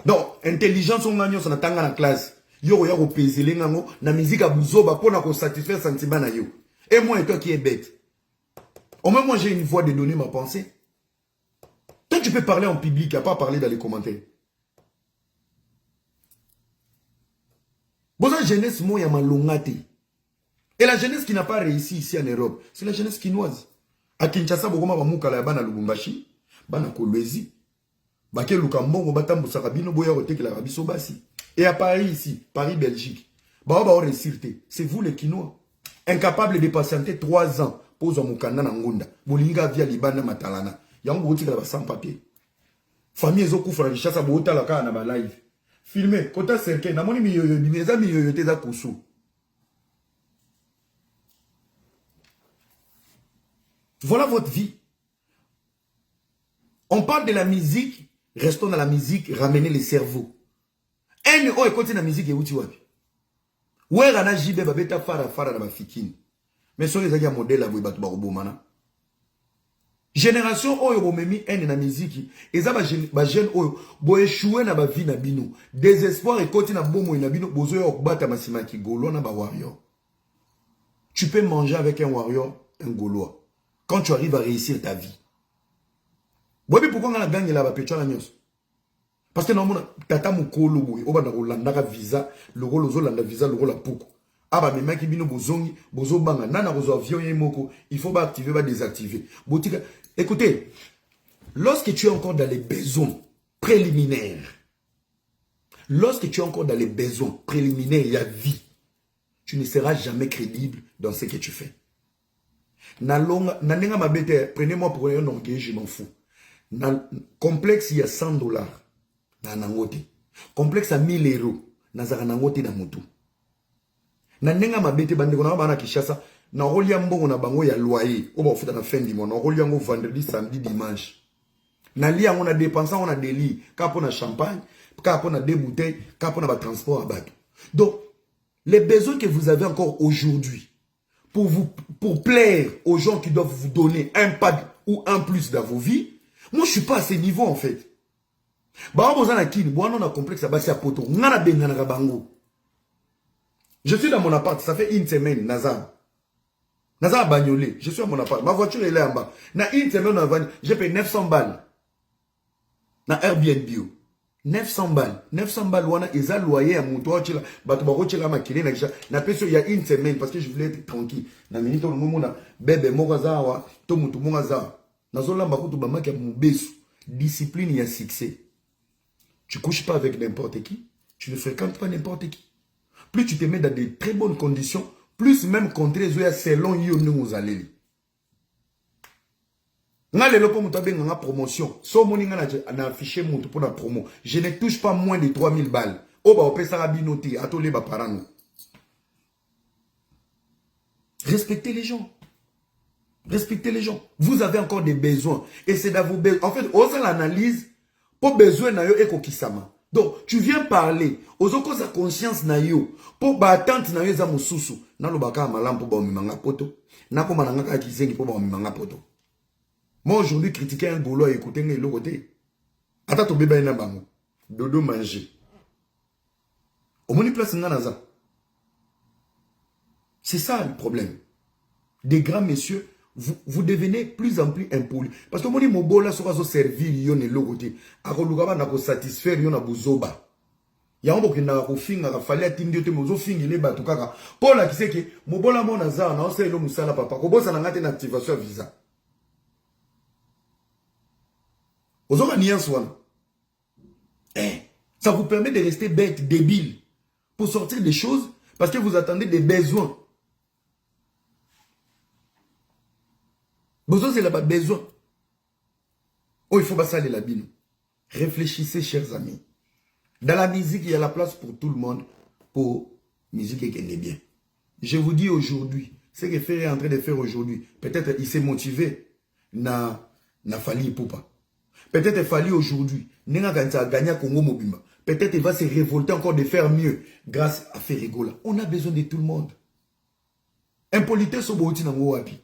Donc intelligence on gagne na tanga na classe. Yo ya ko peser ngango na musique a buzoba pour na ko satisfaire sentiment na yo. Et moi et toi qui est bête. Au moins moi j'ai une voix de donner ma pensée. Toi tu peux parler en public, à pas parler dans les commentaires. Bon, la jeunesse, moi, il y a ma longate. Et la jeunesse qui n'a pas réussi ici en Europe, c'est la jeunesse chinoise. À Kinshasa, Bogoma, Bamoukala, Bana Lubumbashi, Bana Kolwezi, Baké Lukambongo, Batambo Sarabino, Boya Rote, la Rabiso Bassi. Et à Paris, ici, Paris, Belgique, c'est vous les Kinois, incapables de patienter 3 ans pour Zomukanda Nangunda, Bolinga via Libana Matalana, Yango Bouti, sans papier. Famille Zokoufra, Richassa Bota, la Kana, ma live. Filmé, kota cercle, na moni miyoyo, mes amis miyoyo te za kusu. Voilà votre vie. On parle de la musique, restons dans la musique, ramener le cerveau. Un oh écoute la musique et où tu vois. Ouais, rana jibe babeta fara na bafikini. Mais so les a modèle à vous battre barobomana. Génération oyo bomemi ene na musique eza ba jeune oyo bo échouer na ba vie na bino désespoir et koti na bomo na bino bozo yo okbata masima ki golo na ba warrior. Tu peux manger avec un warrior, un gaulois quand tu arrives à réussir ta vie. Bobi pourquoi on a gagné là ba pecho la nyos? Parce que normalement tata mukolo boy oba na rolanda ka visa le rolo zo landa visa le rolo poko. Aba mema ki bino bozongi bozo banga nana bozo avion yemoko il faut pas activer pas désactiver. Botika. Écoutez, lorsque tu es encore dans les besoins préliminaires, il y a vie, tu ne seras jamais crédible dans ce que tu fais. Prenez-moi pour un orgueil, je m'en fous. Complexe, il y a $100. Complexe à 1000 €. Nazara nangote na mutu. Nanenga mabete bande kona bana Kishasa. Na roli mbongo na bango ya loyer o ba futa na fin du mois na roli yango vendredi samedi dimanche na li yango na dépenser on a des lits ka pour na champagne ka pour na des bouteilles ka pour na ba transport à bateau. Donc les besoins que vous avez encore aujourd'hui pour plaire aux gens qui doivent vous donner un pas ou un plus dans vos vies, moi je suis pas à ce niveau en fait. Ba on na kini bo on a complexe basi ya poto ngana bengana ka bango. Je suis dans mon appart, ça fait une semaine Nazar. Naza bagnolé, je suis à mon appart. Ma voiture elle est en bas. Na une semaine, j'ai payé 900 balles. Na Airbnb. 900 balles. 900 balles, wana, eza loyer à mon toit. Bato bako tchela makine na kisha. Na peso il y a une semaine parce que je voulais être tranquille. Na minito no mona bébé mokazawa, to mutu mokazawa. Nazo lamba kutu bamaki ya mubesu. Discipline ya succès. Tu couches pas avec n'importe qui. Tu ne fréquentes pas n'importe qui. Plus tu te mets dans de très bonnes conditions, plus même contre les selon yo nous allez. Nga lelo po muto abenga nga promotion. So moni nga na affiché muto pour la promo. Je ne touche pas moins de 3000 balles. Oba opesa rabinoté atolé ba parano. Respectez les gens. Respectez les gens. Vous avez encore des besoins et c'est dans vos besoins. En fait, on l'analyse pour besoin na yo ekokisama. Donc, tu viens parler aux autres sa conscience na yo pour batante na yo za mususu na lobaka malam pour ba mimanga poto na ko mananga ka kisengi pour ba mimanga poto. Moi aujourd'hui critiquer un golo écouter ngelo côté. Ata to beba ina bango. Dodo manger. Au moni place ngana za. C'est ça le problème. Des grands messieurs vous devenez plus en plus impoli. Parce que moni mobola sera so servir yo ne logoté. Akoluka na ko satisfaire yo na buzoba. Ya mbo kinda ko finga ka fali atindi te mozo fingi le batu kaka. Paula ki seke mobola mona za na ose lo musala papa. Ko bosa na ngate na activation visa. Ozoka niance wana. Ça vous permet de rester bête, débile pour sortir des choses parce que vous attendez des besoins. Besoin, c'est là-bas, besoin. Oh, il faut pas saler la bine. Réfléchissez, chers amis. Dans la musique, il y a la place pour tout le monde. Pour musique qui est bien. Je vous dis aujourd'hui, Ce que Ferry est en train de faire aujourd'hui, peut-être il s'est motivé na Fali Ipupa. Peut-être Fali aujourd'hui, Nenga Ganta a gagné Congo Mobimba. Peut-être il va se révolter encore de faire mieux grâce à Ferrigola. On a besoin de tout le monde. Impolitesse au Bouti Nango Wapi.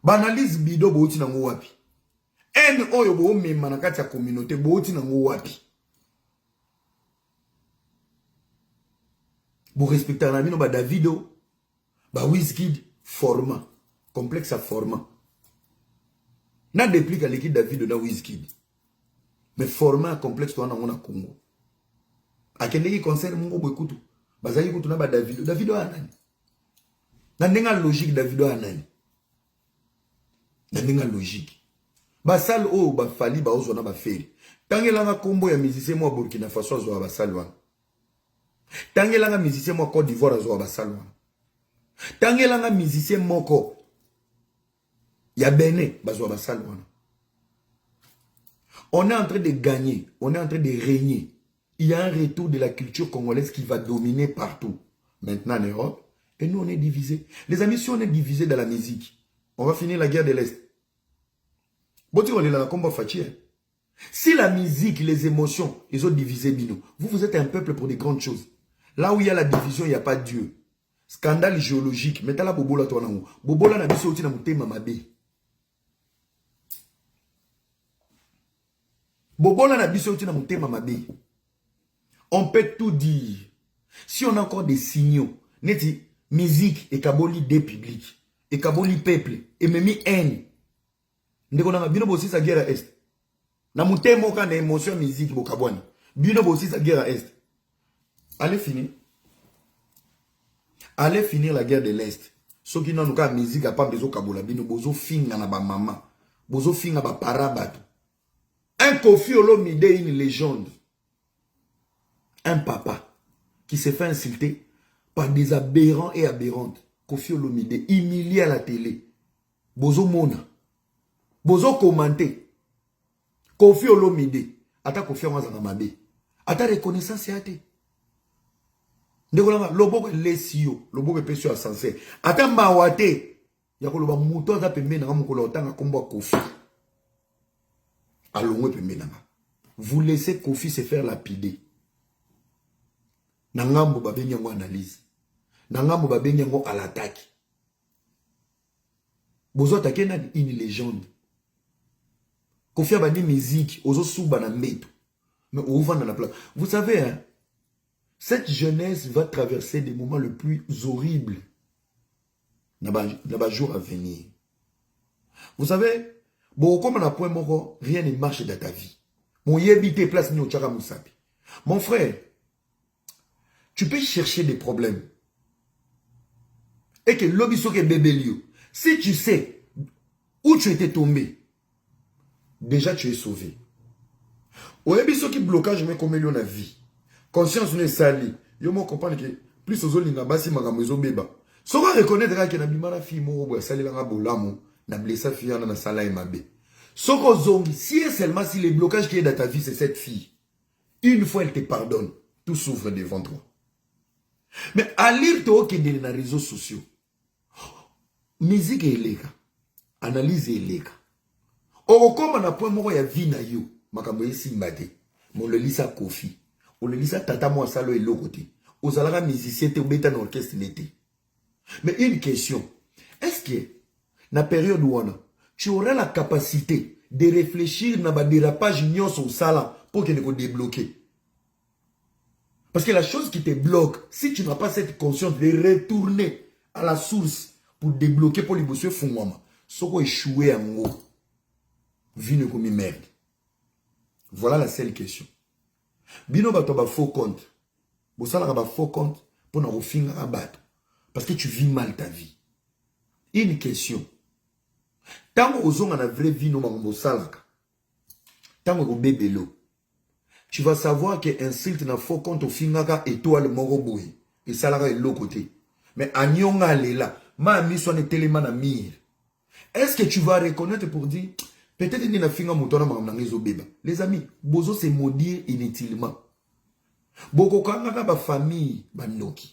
Banalise Bido Bouti Nango Wapi. En oyo bo me manakati ya communauté Bouti Nango Wapi. Vous respectez un ami, no ba Davido. Ba Wizkid format complexe à format n'a déplique à l'équipe David de Wizkid mais format complexe toi on a Congo à quel qui concerne mon beaucoup bazali kutu na ba David anani na ndenga logique David anani na ndenga logique ba sal o ba fali ba ozo na ba feri tangela nga kombo ya musicien mo Burkina Faso zo ba salwa tangela nga musicien mo Côte d'Ivoire zo ba salwa Tangelanga musicien moko ya Bénin bazwa basal wana. On est en train de gagner, on est en train de régner. Il y a un retour de la culture congolaise qui va dominer partout. Maintenant en Europe, et nous on est divisés. Les amis, si on est divisés dans la musique, on va finir la guerre de l'Est. Si la musique, les émotions, ils ont divisé Bino, vous êtes un peuple pour des grandes choses. Là où il y a la division, il n'y a pas de Dieu. Scandale géologique. Mettez-la Bobola toi nan. Bobola na biso oti na mutema mabe. Bobola na biso oti na mutema mabe. On peut tout dire. Si on a encore des signaux, neti musique et kaboli des publics, et kaboli peuple, et même haine. Ndeko na bino bosi sa guerre est. Na mutema oka na émotion musique bokabwani. Bino bosi sa guerre est. Allez finir. Allez finir la guerre de l'Est. Ceux qui n'ont pas de musique à pas besoin de Kabola, bino bozo finga na ba maman, bozo finga ba parabat. Un Kofi Olomide, une légende. Un papa qui s'est fait insulter par des aberrants et aberrantes. Kofi Olomide, humilié à la télé. Bozo mona. Bozo commenter. Kofi Olomide. Ata Kofi Olomide mabe. Ata reconnaissance yate. Ndeko loboko lesio, loboko pesio asensé. Ata mawate, yakoloba muto za pembe na mukolo otanga kombo Kofi. Alongwe pembe na. Vous laissez Kofi se faire lapider. Nangambo babengi yango analyse. Nangambo babengi yango à l'attaque. Bozo attaquer na une légende. Kofi abani musique, ozo suba na mbeto. Mais on va dans la place. Vous savez hein, cette jeunesse va traverser des moments les plus horribles dans les jours à venir. Vous savez, bon, comme on a point moko, rien ne marche dans ta vie. Mon yébité place ni au tchara moussapi. Mon frère, tu peux chercher des problèmes. Et que l'obiso ke bébélio, si tu sais où tu étais tombé, déjà tu es sauvé. Au yébiso qui blocage mais comme il y a vie. Conscience ne sali. Yo mo comprendre que plus aux olinga basi magamezo beba. Sora reconnaître que na bimara fi mo bo sali la bolamo na blessa fi na sala mabe. Soko zongi si seulement si les blocages qui est dans ta vie c'est cette fille. Une fois elle te pardonne, tout s'ouvre devant toi. Mais à lire to que dans les réseaux sociaux. Musique est leka. Analyse est leka. Oko comme na point moko ya vie na yo, makambo yesi mbate. Mon le lisa Kofi. On le lisa tata moi salo et l'autre côté. Aux alara musicien te beta dans l'orchestre l'été. Mais une question. Est-ce que, na période où on a, tu aurais la capacité de réfléchir na ba dérapage nyon son sala pour qu'il ne soit débloqué? Parce que la chose qui te bloque, si tu n'as pas cette conscience de retourner à la source pour débloquer pour les bosser fondement, ce qu'on échoué en gros, vine comme une merde. Voilà la seule question. Bino bato ba faux compte. Bosala ba faux compte pour na refinga abattre. Parce que tu vis mal ta vie. Une question. Tant que vous avez la vraie vie, tant que vous bébé l'eau, tu vas savoir que insulte na faux compte au finga étoile moroboui. Et ça là est l'autre côté. Mais anyonga là, ma ami soit tellement na mire. Est-ce que tu vas reconnaître pour dire peut-être qu'il y a un finger mouton dans bébé. Les amis, bozo se maudire inutilement. Boko kanga ba famille banoki.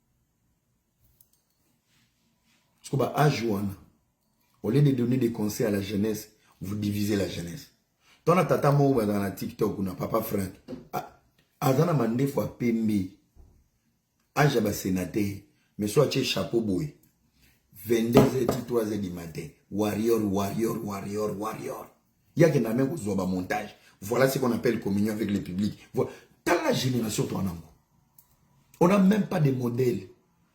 Parce que âge au lieu de donner des conseils à la jeunesse, vous divisez la jeunesse. Ton tata mo dans la TikTok ou na papa Frank. Azana mande fois pembe. Âge ba sénateur, mais soit tu chapeau boy. 22h 3h du matin. Warrior. Il y a qui n'a même pas montage. Voilà ce qu'on appelle communion avec le public. Voilà. Dans la génération, on n'a même pas de modèle,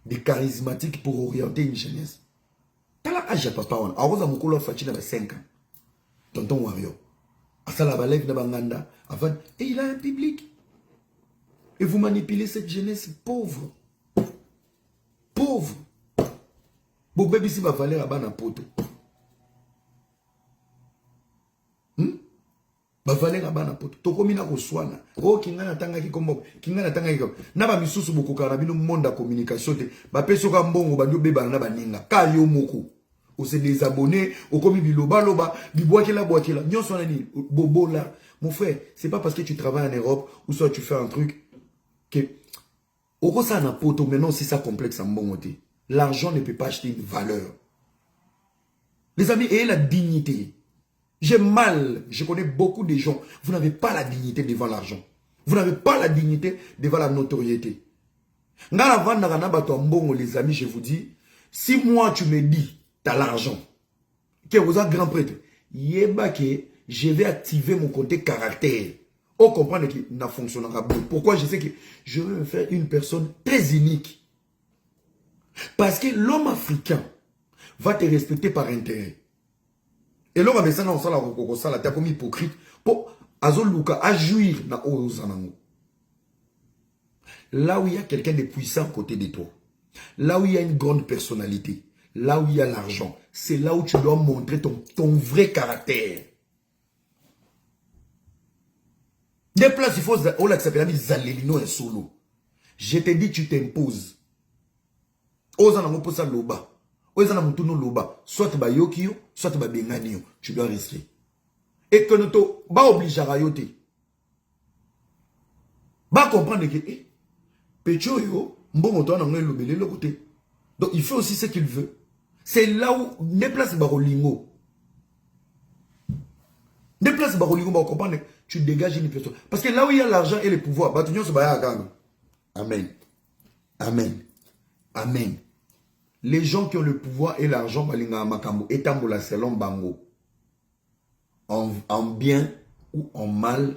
de charismatique pour orienter une jeunesse. Dans l'âge, papa, on a 5 ans. Tonton Warrior. Et il a un public. Et vous manipulez cette jeunesse pauvre. Pauvre. Bon bébé si va valer à bana poto. Va valer à bana poto. Toko mina ko swana. Oh kingana tanga ki kombo. Kingana tanga ki kombo. Na ba misusu boko karabino monde communication te. Ba peso ka mbongo ba ndio beba na ba ninga. Ka yo moko. O se désabonner, o komi biloba loba, biboakela boakela. Nyon swana ni bobo là. Mon frère, c'est pas parce que tu travailles en Europe ou soit tu fais un truc que au ça na poto maintenant c'est ça complexe en bon côté. L'argent ne peut pas acheter une valeur. Les amis, ayez la dignité. J'ai mal, je connais beaucoup de gens. Vous n'avez pas la dignité devant l'argent. Vous n'avez pas la dignité devant la notoriété. Les amis, je vous dis, si moi tu me dis, tu as l'argent, que vous êtes grand prêtre, je vais activer mon côté caractère. On comprend qu'il n'a fonctionné pas. Pourquoi je sais que je vais me faire une personne très unique. Parce que l'homme africain va te respecter par intérêt. Et l'homme avec ça, tu es comme hypocrite. Pour Azoluka, à jouir na Ozanango. Là où il y a quelqu'un de puissant à côté de toi, là où il y a une grande personnalité, là où il y a l'argent, c'est là où tu dois montrer ton vrai caractère. Des places, il faut Zalelino et solo. Je te dis, tu t'imposes. Ozanango pour ça loba. Ozanango mutuno loba. Soit ba yokio, soit ba benganio. Tu dois risquer. Et que nous ba oblige à rayoter. Ba comprendre que Pecho yo, mbongo to na ngwe lobele le côté. Donc il fait aussi ce qu'il veut. C'est là où des places barolingo. Des places barolingo ba comprendre tu dégages une personne. Parce que là où il y a l'argent et le pouvoir, ba tunyo se ba ya. Amen. Amen. Amen. Les gens qui ont le pouvoir et l'argent, balinga makambo, etambola selon bango. En bien ou en mal,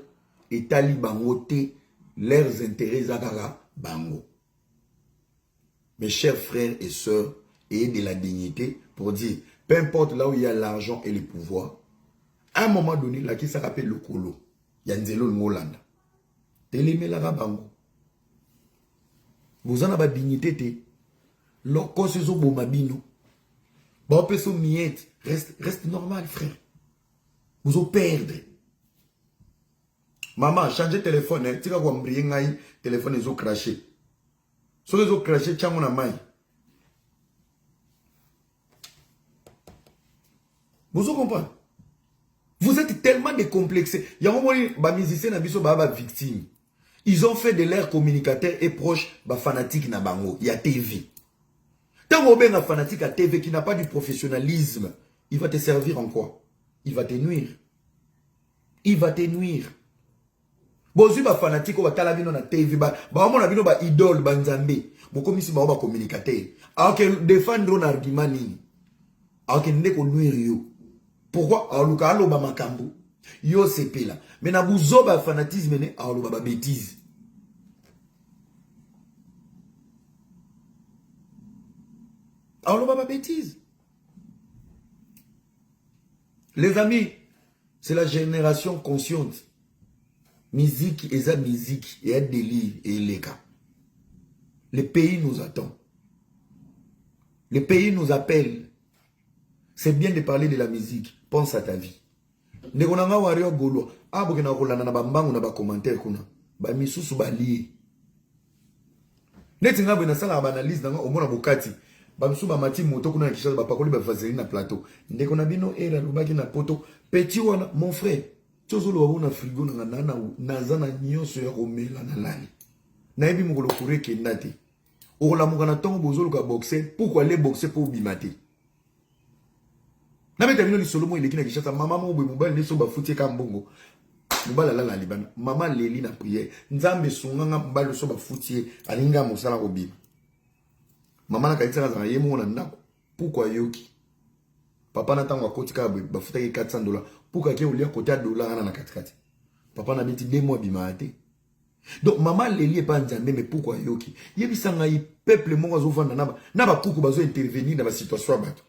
etali bango te, leurs intérêts zakara bango. Mes chers frères et sœurs, ayez de la dignité pour dire, peu importe là où il y a l'argent et le pouvoir, à un moment donné, là qui ça rappelle le colo, Yanzelo Ngolanda. Télémé la bango. Vous en avez dignité te. Lorsqu'on se zo bomabino, bon peso miette, reste normal, frère. Vous allez perdre. Maman, changez téléphone, hein. Tu vas voir un téléphone ils ont craché. Si ils ont craché, tiens mon amai. Vous comprenez? Vous êtes tellement décomplexés. Il y a un moment où les musiciens sont victimes. Ils ont fait de l'air communicateur et proche, fanatique na bango. Il y a TV. Tant qu'on est un fanatique à TV qui n'a pas du professionnalisme, il va te servir en quoi? Il va te nuire. Il va te nuire. Bon, si un fanatique, on va talabino na TV, on a vu un idole, un nzambe. Bon, comme si on va communiquer. Alors que défendre un argument, alors que nous nuire yo. Pourquoi? Alors que alo ba makambo. Yo c'est là. Mais na buzo ba fanatisme ne, alors ba bêtise. Alors, on va bêtise. Les amis, c'est la génération consciente. Musique, et ça musique, et un délire, et les cas. Le pays nous attend. Le pays nous appelle. C'est bien de parler de la musique. Pense à ta vie. Negonanga wario golo. Ah, bokena rolana na bambangu na ba commentaire kuna. Ba misusu ba lié. Netinga bena sala ba analyse nanga omona bokati. Bamsuba mati moto kuna kisha ba pakoli ba vaseline na plateau. Ndeko na bino era lubaki na poto. Petit wana mon frère. Tozolo wabona frigo na nana nazana nyonso ya komela na lali. Na ebi mukolo kureke ndate. Ola mukana tongo bozolo ka boxer. Pourquoi les boxer pour bimate? Na beta bino li solomo il ekina Kinshasa maman mo boy mobile ne so ba futie ka mbongo. Mobile la libana. Maman leli na prière. Nzambe sunganga mbalo so ba futie alinga mosala obima. Maman na kaitsa za yemo na ndako. Pourquoi yoki? Papa na tango akoti ka ba futa ki $400. Pourquoi ke olia côté $1 na katikati? Papa na biti 2 mois bima te. Donc maman leli pas nzambe mais pourquoi yoki? Yebisanga yi peuple mo zo vanda na ba kuku bazo intervenir dans la situation abato.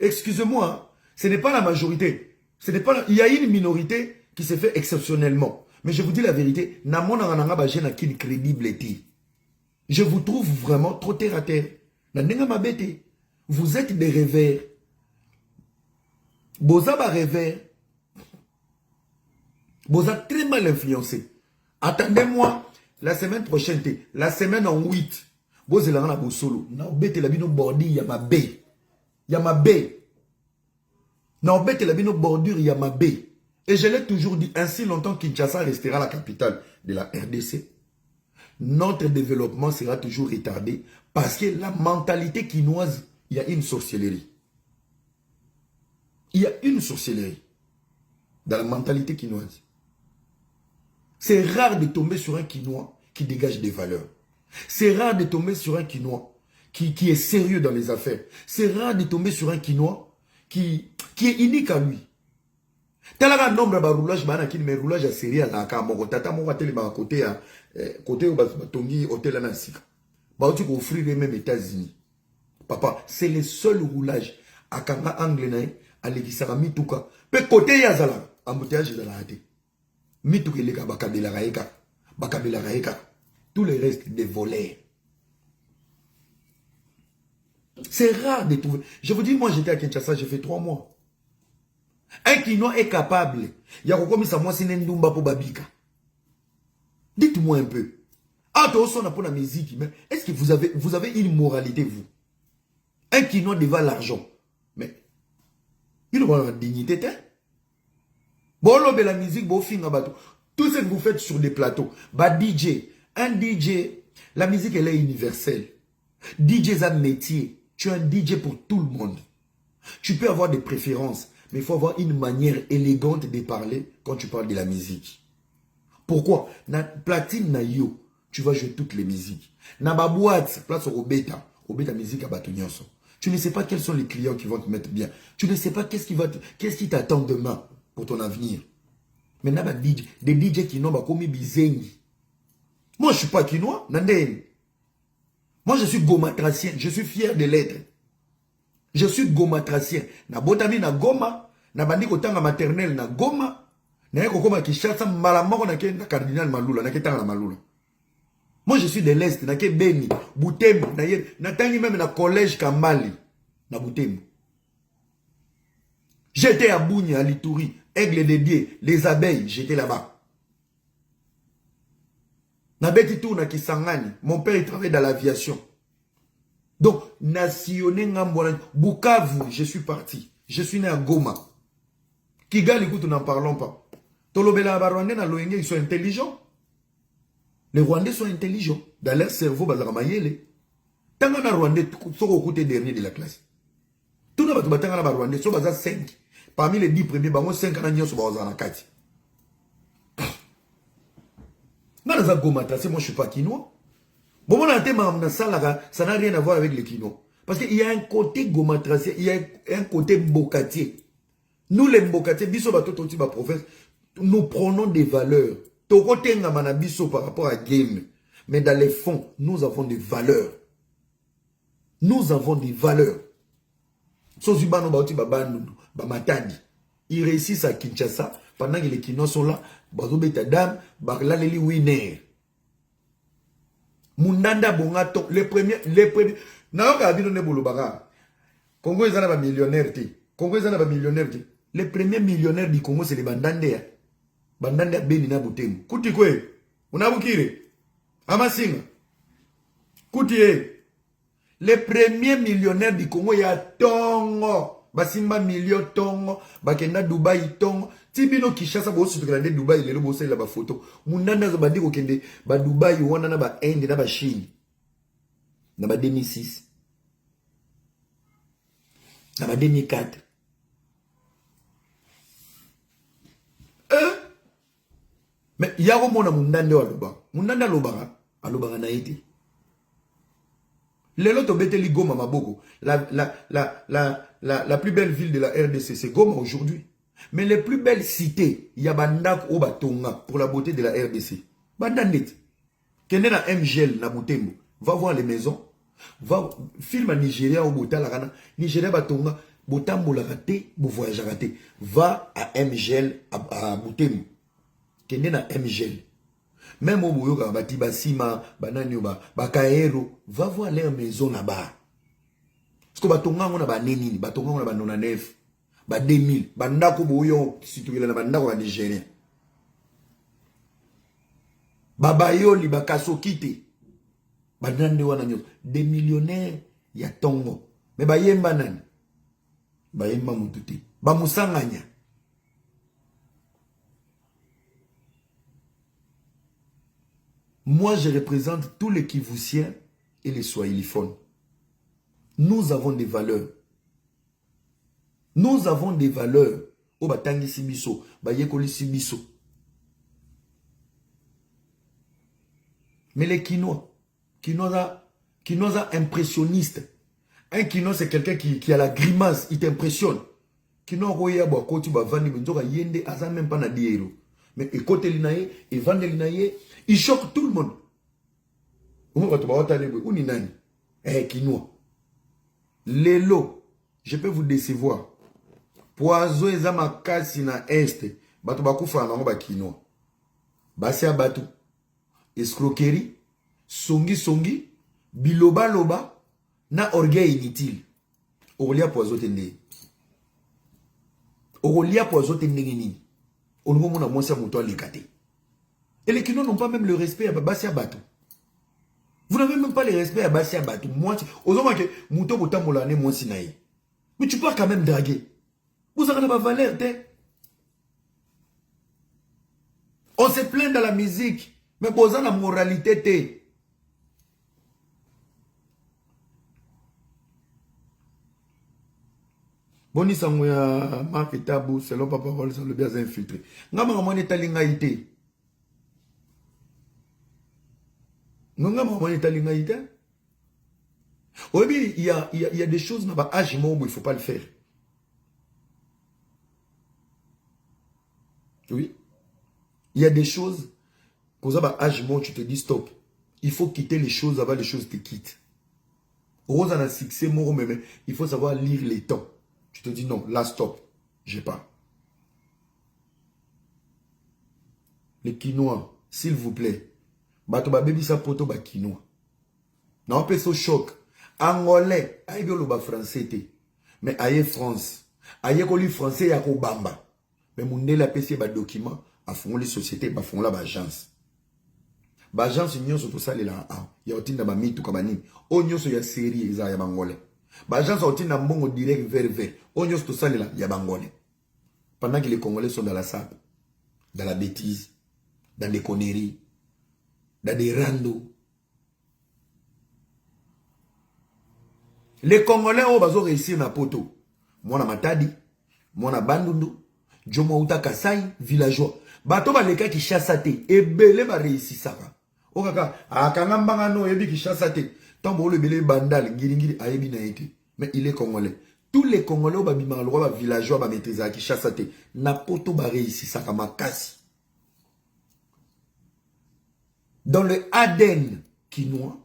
Excusez-moi, ce n'est pas la majorité. Ce n'est pas il y a une minorité qui se fait exceptionnellement. Mais je vous dis la vérité, je vous trouve vraiment trop terre à terre. Vous êtes des rêveurs. Bozaba rêveurs. Boza très mal influencé. Attendez-moi la semaine prochaine, la semaine en 8. Bozela na bosolo. Na obete la bino bordi ya mabe. Yamabe. Na obete la bino bordure Yamabe. Et je l'ai toujours dit, ainsi longtemps Kinshasa restera la capitale de la RDC, notre développement sera toujours retardé parce que la mentalité quinoise, il y a une sorcellerie. Il y a une sorcellerie dans la mentalité quinoise. C'est rare de tomber sur un Quinois qui dégage des valeurs. C'est rare de tomber sur un Quinois qui est sérieux dans les affaires. C'est rare de tomber sur un Quinois qui est unique à lui. Talaga nombre de roulage, mais roulage à série à la Kamoko. Tata Moko télé à côté où Batongi hôtel à Nansika. Tu peux offrir les mêmes États-Unis. Papa, c'est le seul roulage à Kanga Anglais à l'église Mituka. Pe côté Yazala, embouteillage de la hâte. Mituka les Bakabela Raeka. Bakabela Raeka. Tous les restes des volets. C'est rare de trouver. Je vous dis, moi j'étais à Kinshasa, j'ai fait 3 mois. Un Quinois est capable. Il y a comme ça, moi c'est Ndumba pour Babika. Dites-moi un peu. Ah, toi aussi on a pour la musique, mais est-ce que vous avez une moralité, vous? Un Quinois devant l'argent. Mais il doit avoir la dignité, bon, la musique, bon, tout ce que vous faites sur des plateaux. Bah, DJ, un DJ, la musique elle est universelle. DJ c'est un métier. Tu es un DJ pour tout le monde. Tu peux avoir des préférences, mais il faut avoir une manière élégante de parler quand tu parles de la musique. Pourquoi? Na platine na yo, tu vas jouer toutes les musiques. Na ba boîte, place au bêta musique à Batonyonso. Tu ne sais pas quels sont les clients qui vont te mettre bien. Tu ne sais pas qu'est-ce qui t'attend demain pour ton avenir. Mais na ba DJ, des DJ qui n'ont pas commis bizengi. Moi je suis pas Quinois, nandé. Moi, je suis gomatracien. Je suis fier de l'être. Je suis gomatracien. Na botami na goma. Na bandi kotanga maternelle na goma. Na yeko koma Kinshasa malamoko na ke na cardinal Malula. Na ke tanga na Malula. Moi, je suis de l'Est. Na ke Beni. Butembo. Na tangi même na collège Kambali. Na Butembo. J'étais à Bougna, à Litouri. Aigle dédié. Les abeilles. J'étais là-bas. Mon père il travaille dans l'aviation. Donc, Bukavu, je suis parti. Je suis né à Goma. Kigali, écoute, n'en parlons pas. Tolobela Rwandais, ils sont intelligents. Les Rwandais sont intelligents. Dans leur cerveau, tant que les Rwandais sont au côté dernier de la classe. Tout le monde est Rwandais, ils sont 5. Parmi les 10 premiers, 5 ans, sont en 4. Moi, je ne suis pas Quinois. Bon, ça n'a rien à voir avec les Quinois. Parce qu'il y a un côté gomatracien, il y a un côté mbokatier. Nous, les mbokatiers, nous prenons des valeurs. Par rapport à game. Mais dans les fonds, nous avons des valeurs. Nous avons des valeurs. Ils réussissent à Kinshasa. Pendant que les Quinois sont là, les winner. Mundanda Bongato, les premiers. Congo est un millionnaire. Les premiers millionnaires du Congo, c'est les Bandandea. Bandandea Benina Boutem. Koutikwe, Unabukire, Amasinga. Koutie. Les premiers millionnaires du Congo, il y a Tongo. Basimba million Tongo. Bakenda Dubaï Tongo. Tibino Kinshasa bo su grande Dubai lelo bo sala ba photo munanda za bandi ko kende ba Dubai wana na ba Inde na ba Chine na ba 2006 Dans 2004. Mais il y a un moment où Mundande Aloba. Mundande Aloba na été. Les lots ont Goma Maboko. La plus belle ville de la RDC, c'est Goma aujourd'hui. Mais les plus belles cités, il y a Bandak Obatonga pour la beauté de la RDC. Bandanet. Kende na MGL na Butembo. Va voir les maisons. Va film à Nigeria au Botalagana. Nigeria Batonga. Botambo la raté, bo voyage raté. Va à MGL à Butembo. Kende na MGL. Même au Boyoka, Batibasima, Bananioba, Bakaero, va voir leur maison là-bas. Parce que Batonga, on a Banenini, Batonga, on a Banonanef, Ba 2000, Bandako Boyo, si tu veux, Bandako va Nigérien. Babayoli, Bakaso Kite, Banande Wananyo, des millionnaires, ya Tongo. Mais Bayemba Nan, Bayemba Moututi, Bamusanganya. Moi, je représente tous les Kivusiens et les Swahiliphones. Nous avons des valeurs. Nous avons des valeurs. O batangi sibiso, bayekoli sibiso. Mais les Kinois impressionnistes. Un Kinois, c'est quelqu'un qui a la grimace, il t'impressionne. Kinois, roya bo koti ba vandi benzoka yende aza même pas na diero. Mais écoute l'inaye, et vende l'inaye, il choque tout le monde. Kinois. Lelo, je peux vous décevoir. Poizo ezama kasi na este, bato bakufa na ba Kinois. Basi abatu. Escroquerie, songi, biloba, na orgueil inutile. Olia poizo tende. Olia poizo tende nini. On nous montre moins ça mouton l'écaté. Et les Kinois n'ont pas même le respect à Bassia Batou. Vous n'avez même pas le respect à Bassia Batou. Moi, aux hommes que mouton botam molane moi sinaï. Mais tu peux quand même draguer. Vous avez pas valeur, t'es. On se plaint dans la musique, mais vous avez la moralité, t'es. Boni Samouya, Marc et Tabou, selon Papa Paul, sont le bien infiltré. Ngama maman est alingaïté. Ngama maman est alingaïté. Oui, il y a des choses dans l'âge où il ne faut pas le faire. Oui. Il y a des choses, quand l'âge où tu te dis stop. Il faut quitter les choses avant les choses te quittent. Rose en a succès, mais il faut savoir lire les temps. Tu te dis non, là stop, j'ai pas. Les Kinois, s'il vous plaît, bato ba baby sa poto ba Kinois. Non, pas ce choc. Angolais, aïe bien le ba français te. Mais aïe France, aïe ko li français ya ko bamba. Mais mon la PC ba document, à fond les sociétés, ba fond la ba agence. Ba agence union sur tout ça les là, ya otinda ba mitu kabani. Onyo so ya série eza ya bangolais. Les gens sont en bon direct vers. On y a tout ça là, il y a Bangolais. Pendant que les Congolais sont dans la sable, dans la bêtise, dans les conneries, dans des randos. Les Congolais ont réussi na poto. Moi na Matadi, moi na Bandundu, Jomo Uta Kasai, villageois. Bato ba leka ki chassate, et belé ba réussi ça. O kaka, akangambanga no ebi ki chassate. Tant que le belé bandal, giringiri ayebi na été. Mais il est congolais. Tous les Congolais au babima le roi villageois ba maîtriser qui chassate. Na poto ba réussi ça kama kasi. Dans le ADN quinois,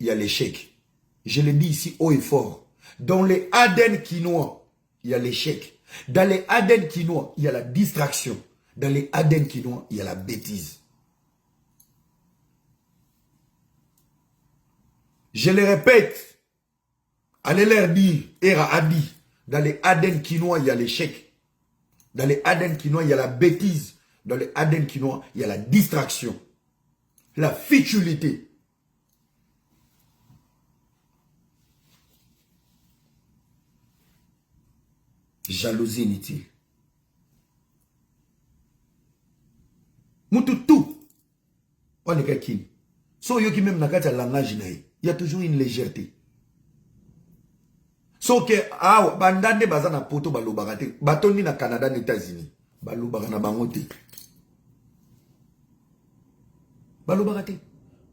il y a l'échec. Je le dis ici haut et fort. Dans le ADN quinois, il y a l'échec. Dans les ADN quinois, il y a la distraction. Dans les ADN quinois, il y a la bêtise. Je le répète, allez leur dire, Era a dit, dans les ADN quinois, il y a l'échec. Dans les ADN quinois, il y a la bêtise. Dans les ADN quinois, il y a la distraction. La futilité. Jalousie inutile. Moutou. On est quelqu'un. So yo qui même n'a qu'à langage naïe. Il y a toujours une légèreté. soke awa bandande baza na poto balobaka te batondi na Canada na États-Unis balobaka na bango te balobaka te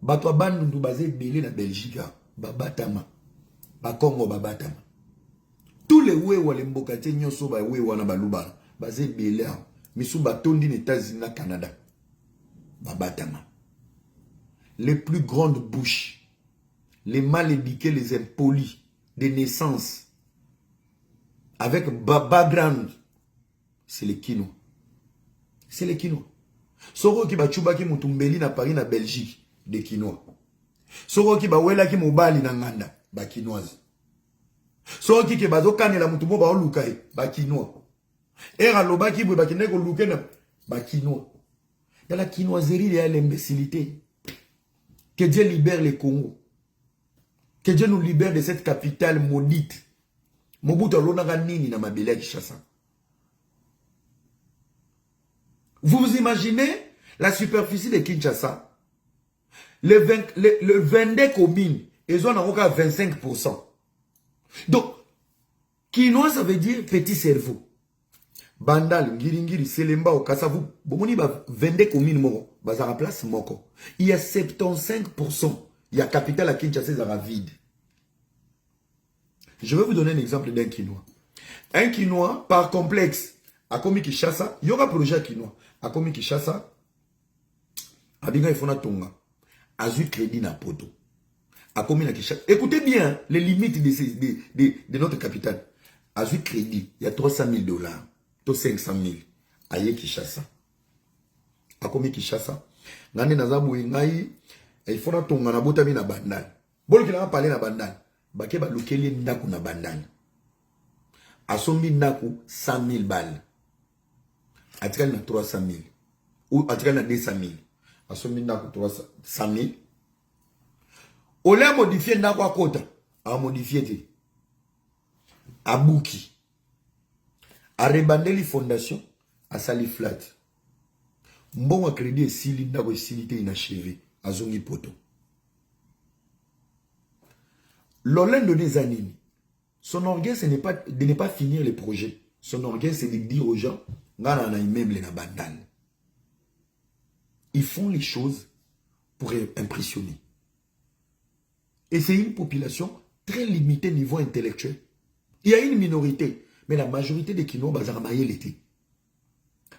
bato bandundu baza ebele na Belgique babatama bakongo babatama tous les wewa les mboka te nyonso ba wewa na balobaka baza ebele misu batondi na États-Unis na Canada babatama les plus grandes bouches les mal éduqués les impolis de naissance avec background c'est les Kinois. C'est les Kinois. Soro ki ba chuba ki mutumbeli na Paris na Belgique des Kinois. Soro ki ba wela ki mobali na nganda ba Kinoise. Soro ki ba zokane la mutumo ba olukai ba Kinois. Era loba ki ba kine ko luke na ba Kinois. Dans la quinoiserie il y a l'imbécilité. Que Dieu libère les Congo. Que Dieu nous libère de cette capitale maudite. Mobutu alonaka nini na mabele ya Kinshasa. Vous vous imaginez la superficie de Kinshasa? Le 22 communes, ils ont encore 25%. Donc, Kinois, ça veut dire petit cerveau. Bandal, Ngiringiri, Selemba, Okasavu, Bomoni, 22 communes, moko, bazara place, moko. Il y a 75%. Il y a capitale à Kinshasa, ça va vide. Je vais vous donner un exemple d'un Kinois. Un Kinois, par complexe, a commis Kinshasa, il y aura projet Kinois. A commis Kinshasa, Abinga Ifona Tonga, a eu crédit na poto. A commis na Kinshasa. Écoutez bien les limites de notre capitale. A eu crédit, il y a 300 000 $, to 500 000, a eu Kinshasa. A commis Kinshasa. Nani nazabu ingai, Ifona Tonga na botami na bandal. Bol qui n'a pas parlé na bandal. Bake ba lukeli ndaku na bandal. Asombi ndaku 100 000 balles. Atikali na 300 000. Ou atikali na 200 000. Asombi ndaku 100 000. Ole a modifié ndaku a kota. A modifié te. A bouki. A rebandeli fondation. A sali flat. Mbongo a crédit sili ndaku e sili te inachevé. A zongi poto. L'Olène de Nezanini, son orgueil, ce n'est pas de ne pas finir les projets. Son orgueil, c'est de dire aux gens, ils font les choses pour impressionner. Et c'est une population très limitée au niveau intellectuel. Il y a une minorité, mais la majorité des Kinois, bazaramaye l'été.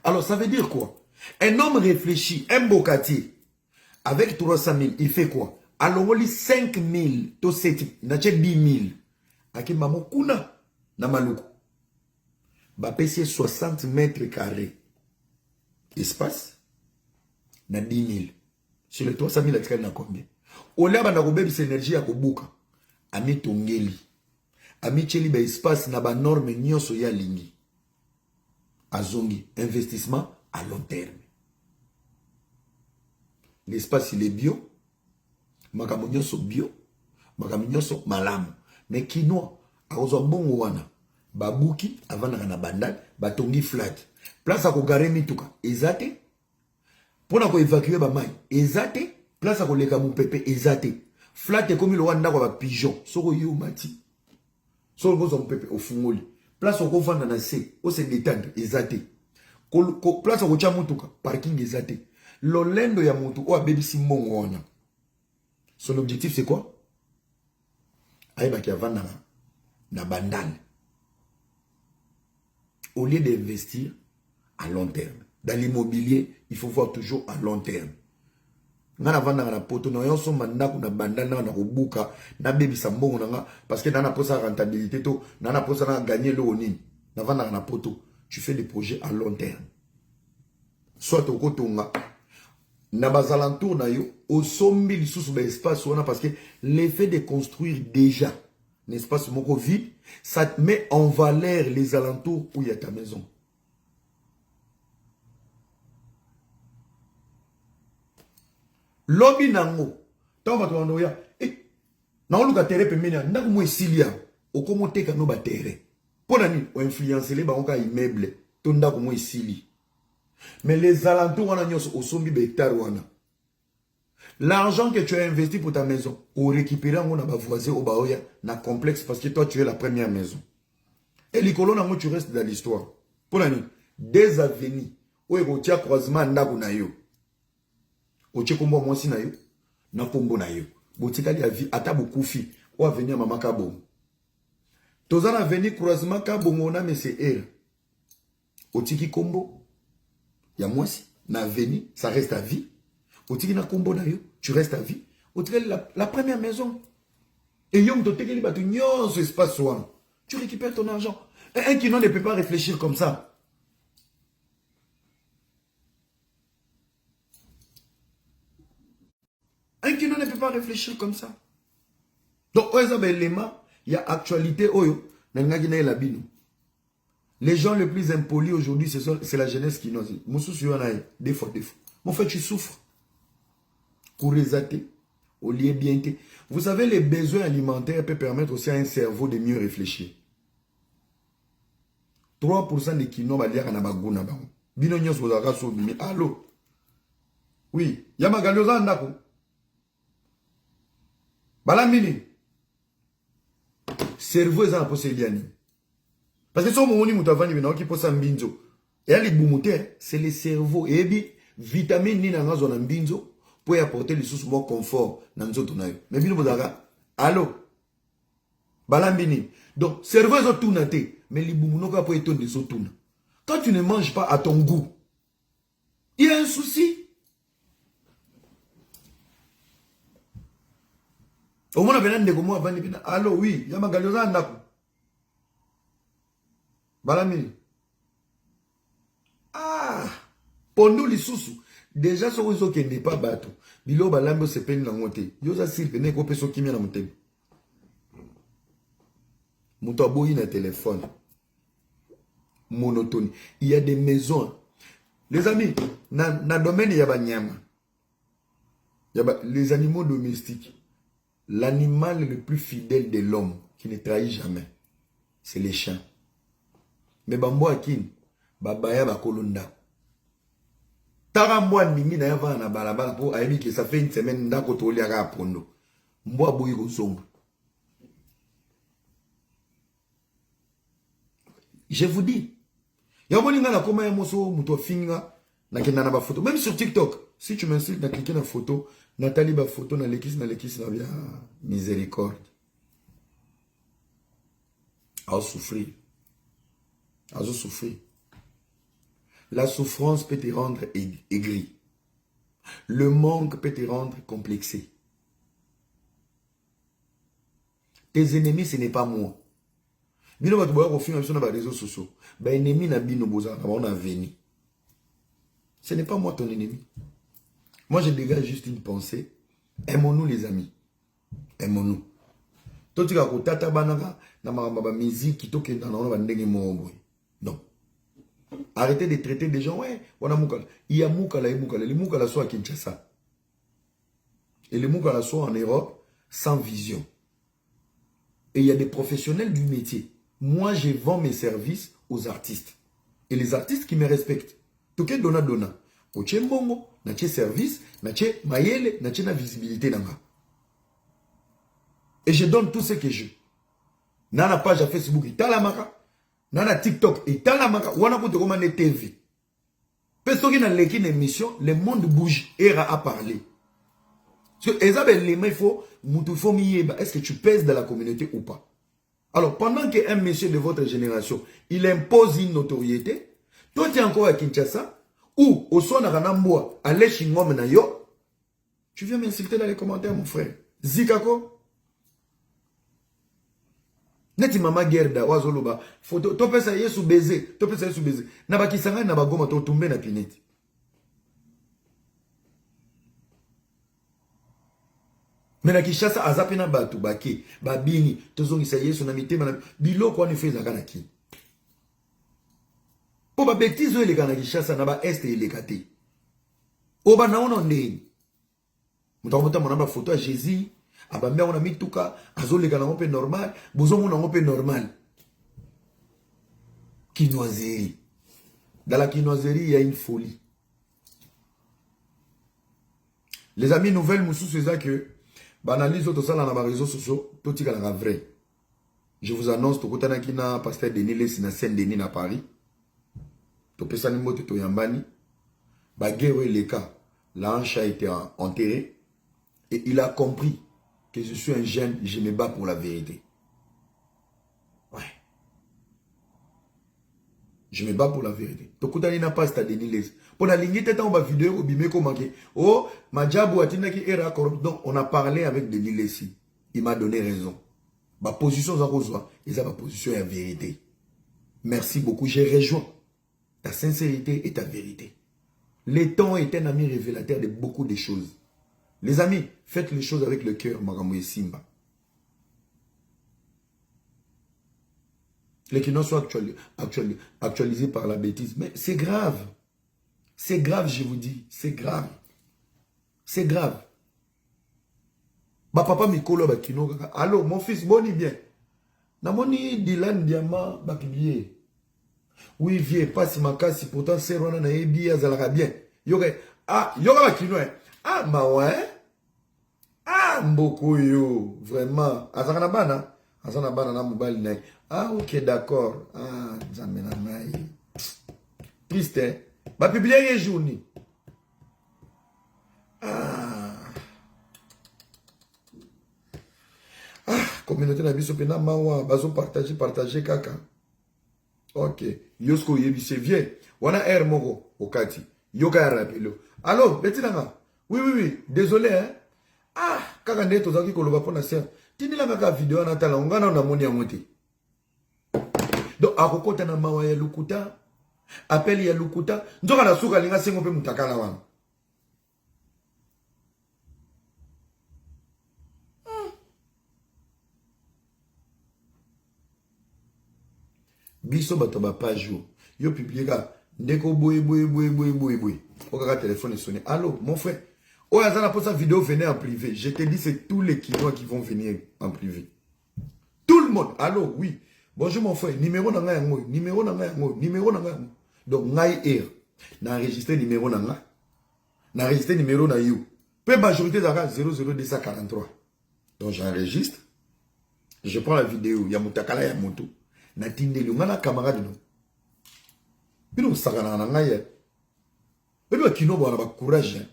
Alors, ça veut dire quoi? Un homme réfléchi, un bocatier, avec 300 000, il fait quoi? Alors, on 5 000, to 7 000, na 10 000. Aki mamo kuna na maluku. Ba pesi 60 mètres carrés. Espace na 10 000. Sur les 300 000, atikali na combien? Ola ba na kobebi synergie ya kobuka. Ami tongeli. Ami cheli ba espace na ba norme nyonso ya lingi. Azongi. Investissement à long terme. L'espace il est bio. Makambo nyonso bio, makambo nyonso malamu. Mais Kinois, a mbongo wana, babuki, avant na bandal, batongi flat. Place à kogare mituka, ezate. Pona ko évacuer ba mai, ezate. Place à koleka mupepe, ezate. Flat e komi lo wanda kwa ba pigeon, soko yu mati. Soko gozo mupepe ofungoli. Place au vanda na se, o se détendre, ezate. Place à kocha mutuka, parking ezate. Lolendo ya mutu, o abebisi mbongo wana. Son objectif, c'est quoi? Aïba qui a vendu na bandane. Au lieu d'investir à long terme. Dans l'immobilier, il faut voir toujours à long terme. Nana vanda na poto, na yon son mandaku na bandane na robuka, na baby sambongo na parce que nana posa rentabilité to, nana posa na gagner le oni. Na vanda na poto, tu fais des projets à long terme. Soit au kotonga. Na bazalantour na yo au sombi li sous espace on a parce que l'effet de construire déjà un espace moko vide ça te met en valeur les alentours où il y a ta maison. Lobi nango to ba to ya na oluka terre pemena ndako mo esilia okomote ka no ba terre pona ni o influencer les ba onka immeuble to ndako mo esili. Mais les alentours wana nyonso osombi ba hectare wana. L'argent que tu as investi pour ta maison, ou récupérer un voisin au Baoya, n'a complexe parce que toi tu es la première maison. Et les colons, tu restes dans l'histoire. Pour la nuit, des avenues, où il y a croisement ndakunayo. Oche kombo mwasi na yo, na kombo na yo. Botikali ya vie, ata bokufi, ou avenir mama kabo. Tozana avenir croisement kabo ngona mese era. Otiki kombo, ya mwasi, na avenir, ça reste à vie. Otiki na kombo na yo, tu restes à vie. Otiki la première maison. Et yom totekeli batu nyon ce espace soin. Tu récupères ton argent. Et un qui ne peut pas réfléchir comme ça. Un qui ne peut pas réfléchir comme ça. Donc, il y a actualité. Les gens les plus impolis aujourd'hui, c'est la jeunesse qui nous dit. Des fois. Mon fait, tu souffres. Vous savez, les besoins alimentaires peuvent permettre aussi à un cerveau de mieux réfléchir. 3% de kino va dire à Nabaguna. Bino nyos bozaka so bimi. Allô? Oui. Yamagaloza ndako. Balambini. Cerveau est en possédiani. Parce que si on a qui pose un binzo. Et les boumouteurs, c'est le cerveau. Et bien, vitamine ni dans un binzo pour apporter les sources de confort dans notre vie. Mais bino bozaka. Allô? Balambini. Donc, cerveau est tout naté. Mais les boumounoka pour étonner des autres. Quand tu ne manges pas à ton goût, il y a un souci. Au moins, on a des gommos avant de venir. Allô, oui, il y a ma galosa ndako. Balami. Ah, pendant les sous. Déjà, ce qui n'est pas bateau. Bilo balambo se peine la montée. Yosa sirpe, ne kope so kimia la montée. Moutaboui na téléphone. Monotonie. Il y a des maisons. Les amis, dans le domaine, il y a nyama. Les animaux domestiques. L'animal le plus fidèle de l'homme, qui ne trahit jamais, c'est les chiens. Mais bambo akin, babaya bakolunda. Tarambo nimi na yava na balabala pour aibi que ça fait une semaine ndako toli aga apondo. Mbo aboyi ko zonga. Je vous dis, il y a un na koma ya moso muto finga na kenda na ba photo. Même sur TikTok, si tu m'insultes na cliquer na photo, Nathalie ba photo na lekis na bien miséricorde. À souffrir. À souffrir. La souffrance peut te rendre aigri. Le manque peut te rendre complexé. Tes ennemis, ce n'est pas moi. Bino ba tuboya ko finga sur les réseaux sociaux. Ba ennemi na bino boza na on a venu. Ce n'est pas moi ton ennemi. Moi, je dégage juste une pensée. Aimons-nous, les amis. Aimons-nous. Toi, tu as dit tata banaka na ma musique qui toque dans la ndenge mo. Non. Arrêtez de traiter des gens. Ouais, on a moukala. Il y a moukala et moukala. Les moukala sont à Kinshasa. Et les moukala sont en Europe sans vision. Et il y a des professionnels du métier. Moi, je vends mes services aux artistes. Et les artistes qui me respectent. Tout est dona. Oche mbongo, nache service, nache mayele, nache na visibilité nanga. Et je donne tout ce que j'ai. Nana page à Facebook, italamaka. Nana TikTok, italamaka. Wana koute komane TV. Pesto qui n'a l'équipe d'émission, le monde bouge, era à parler. Parce que Isabelle Lema, il faut mieba. Est-ce que tu pèses dans la communauté ou pas? Alors, pendant qu'un monsieur de votre génération, il impose une notoriété, toi tu es encore à Kinshasa, ou au son Aranamboa, à l'Echingom na yo, tu viens m'insulter dans les commentaires, mon frère. Zikako. Neti mama gerda, wazoloba. Photo, tope sa yesu baiser. Tope sa yesu baiser. Nabaki sanga nabagoma to tumbe na pineti. Mena kishasa azape na batu baki. Babini. Tozongi sa yesu na mitema na. Bilo kwa ni feza kanaki. Po ba bêtise ele kana kishasa na ba este ele kate. Oba naona ndeni. Mutamota mona photo ya Jésus, abambe on a mituka, azoleka na ngope normal, bozomo na ngope normal. Quinoiserie. Dans la quinoiserie, il y a une folie. Les amis, nouvelles moussous, c'est ça que, banalise tout ça dans les réseaux sociaux, tout est vrai. Je vous annonce, tout le monde na pasteur Denis Lessi na Saint-Denis à Paris. Tout le monde est yambani. Baguerre les cas, l'ange a été enterré. Et il a compris que je suis un jeune, je me bats pour la vérité. Ouais. Je me bats pour la vérité. Tout le monde n'a pas Denis Lessi. Pour la ligne, on va vidéo, oh, ma diabo a dit era corrupt. Donc, on a parlé avec Denis Lessi. Il m'a donné raison. Ma position, c'est ma position est la vérité. Merci beaucoup. J'ai rejoint ta sincérité et ta vérité. Le temps est un ami révélateur de beaucoup de choses. Les amis, faites les choses avec le cœur, Magamoué Simba. Les qui sont actualisés par la bêtise. Mais c'est grave. C'est grave, je vous dis. C'est grave. C'est grave. Ma papa Mikolo Bakino. Allô, mon fils, boni bien. Namoni Dylan Diama Bakibie. Oui, vieux, passe ma casse, pourtant c'est Rona na ebi azalaka bien. Yoga, ah, yoga Bakino. Ah, ma ouais. Ah, mboko yo. Vraiment. Azana bana. Azana bana na mobile na. Ah, ok, d'accord. Ah, zamena nai. Triste, hein. Ba publier un jour ni. Ah. Ah, communauté na biso pena mawa bazo partager kaka. Ok. Yosko yebi c'est vieux. Wana air moko okati. Yoka rapelo. Allô, betinanga. Oui. Désolé hein. Ah, kaka ndeto zaki koloba pona ser. Tindila kaka vidéo na tala ngana na moni yangote. Donc akokota na mawa ya lukuta. Appel ya lukuta. Nzoka na suka linga sengo pe mutakala wana. Biso bato ba page yo publier ka ndeko boy. Okaka téléphone sonné. Allô mon frère. Oh azana pour sa vidéo venez en privé. Je te dis c'est tous les Kinois qui vont venir en privé. Tout le monde. Allô oui. Bonjour mon frère. Numéro na nga yango. Donc ngai air. Na enregistré numéro na nga. Na enregistré numéro na you. Peu majorité d'ara 00243. Donc j'enregistre. Je prends la vidéo. Ya mutakala ya moto. Na tindeli ngana camarade no. Bino sakana na ngaya. Bino kino bwana ba courage.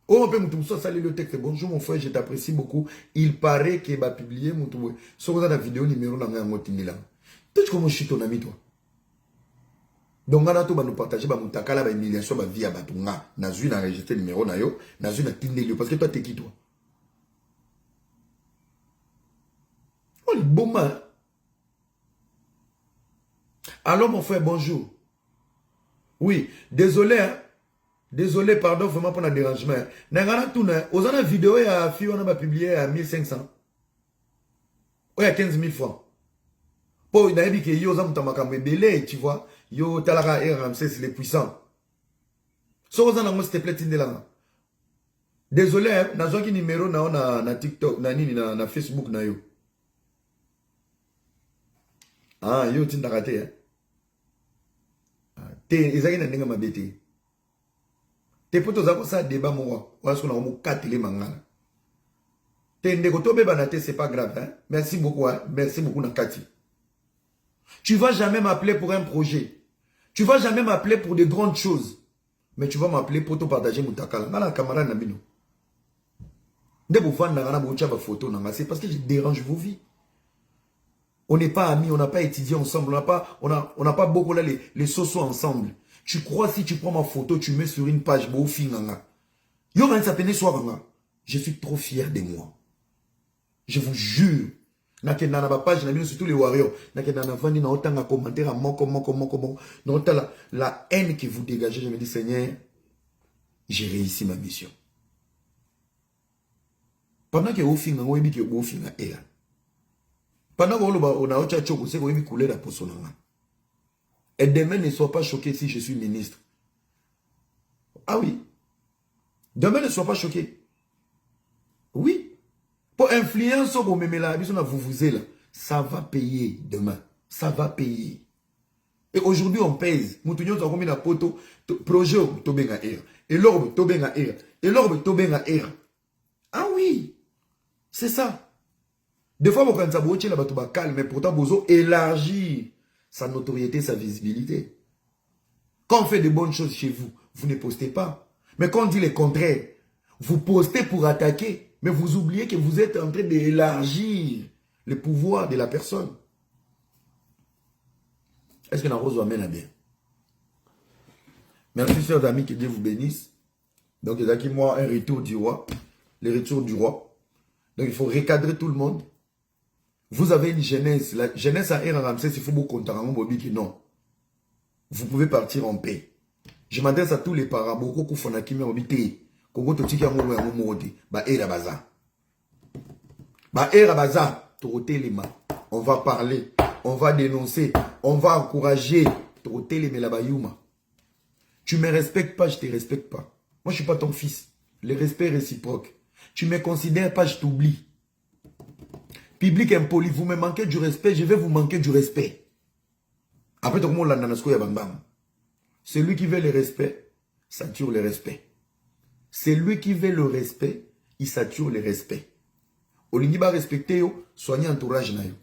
Oh on peut mutumso saluer le texte. Bonjour mon frère, je t'apprécie beaucoup. Il paraît que va publier mutumwe. So za la vidéo numéro na ngaya ngotindela. Toi comment je suis ton ami toi. Donc ngana to ba nous partager ba mutakala ba humiliation ba vie ya batunga. Na zui na enregistrer numéro na yo, na zui na tindeli parce que toi t'es qui toi. Oh le bon man. Allô mon frère, bonjour. Oui, désolé, hein? Désolé, pardon vraiment pour le dérangement. Nangana tourne, aux ana vidéo ya fille on a publié à 1500. Ou à 15 000 francs. Pour il a dit que yo zam tamakambe belé, tu vois. Yo talaka RMC les puissants. So aux ana mo s'il te plaît tindela. Désolé, hein? Nazo ki numéro na TikTok, na nini na Facebook na yo. Ah, yo tindaka te, hein? Te ezaki na ndenge mabete. Te poto za ko sa débat mo wa so na mo katele mangala. Te ndeko to beba na te c'est pas grave hein. Merci beaucoup hein. Merci beaucoup Nakati. Tu vas jamais m'appeler pour un projet. Tu vas jamais m'appeler pour de grandes choses. Mais tu vas m'appeler pour te partager mutakala. Ngala camarade na bino. Ndebo vanda ngana bo tchaba photo na c'est parce que je dérange vos vies. On n'est pas amis, on n'a pas étudié ensemble, on n'a pas beaucoup là les sociaux ensemble. Tu crois si tu prends ma photo, tu mets sur une page, je suis trop fier de moi. Je vous jure. Nakendana page, surtout les warriors. Nakendana vandi na otanga commentaire à moko. La haine que vous dégagez, je me dis Seigneur, j'ai réussi ma mission. Pendant que vous finissez, vous avez dit que vous finissez. Pendant qu'on a autre chose, c'est qu'on a coulé la poisson. Et demain, ne sois pas choqué si je suis ministre. Ah oui. Demain, ne sois pas choqué. Oui. Pour influence, ça va payer demain. Ça va payer. Et aujourd'hui, on pèse. Nous avons mis la poto, projet, tobenga air. Et l'orbe, tobenga air. Et là, on peut era. Ah oui, c'est ça. Des fois, vous avez un calme, mais pourtant, vous élargir sa notoriété, sa visibilité. Quand on fait de bonnes choses chez vous, vous ne postez pas. Mais quand on dit le contraire, vous postez pour attaquer, mais vous oubliez que vous êtes en train d'élargir le pouvoir de la personne. Est-ce que la rose amène à bien? Merci, chers amis, que Dieu vous bénisse. Donc, il y a moi un retour du roi. Le retour du roi. Donc, il faut recadrer tout le monde. Vous avez une jeunesse. La jeunesse à Aaron Ramsès, il faut beaucoup compter. Non. Vous pouvez partir en paix. Je m'adresse à tous les parents. Beaucoup de gens qui m'ont dit Congo Toti a moué. On va parler. On va dénoncer. On va encourager. Tu ne me respectes pas, je ne te respecte pas. Moi, je ne suis pas ton fils. Le respect est réciproque. Tu ne me considères pas, je t'oublie. Public impoli, vous me manquez du respect, je vais vous manquer du respect. Après, tout le monde l'a. Celui qui veut le respect, sature le respect. Celui qui veut le respect, il sature le respect. Olingi ba respecter yo, soignez entourage na yo.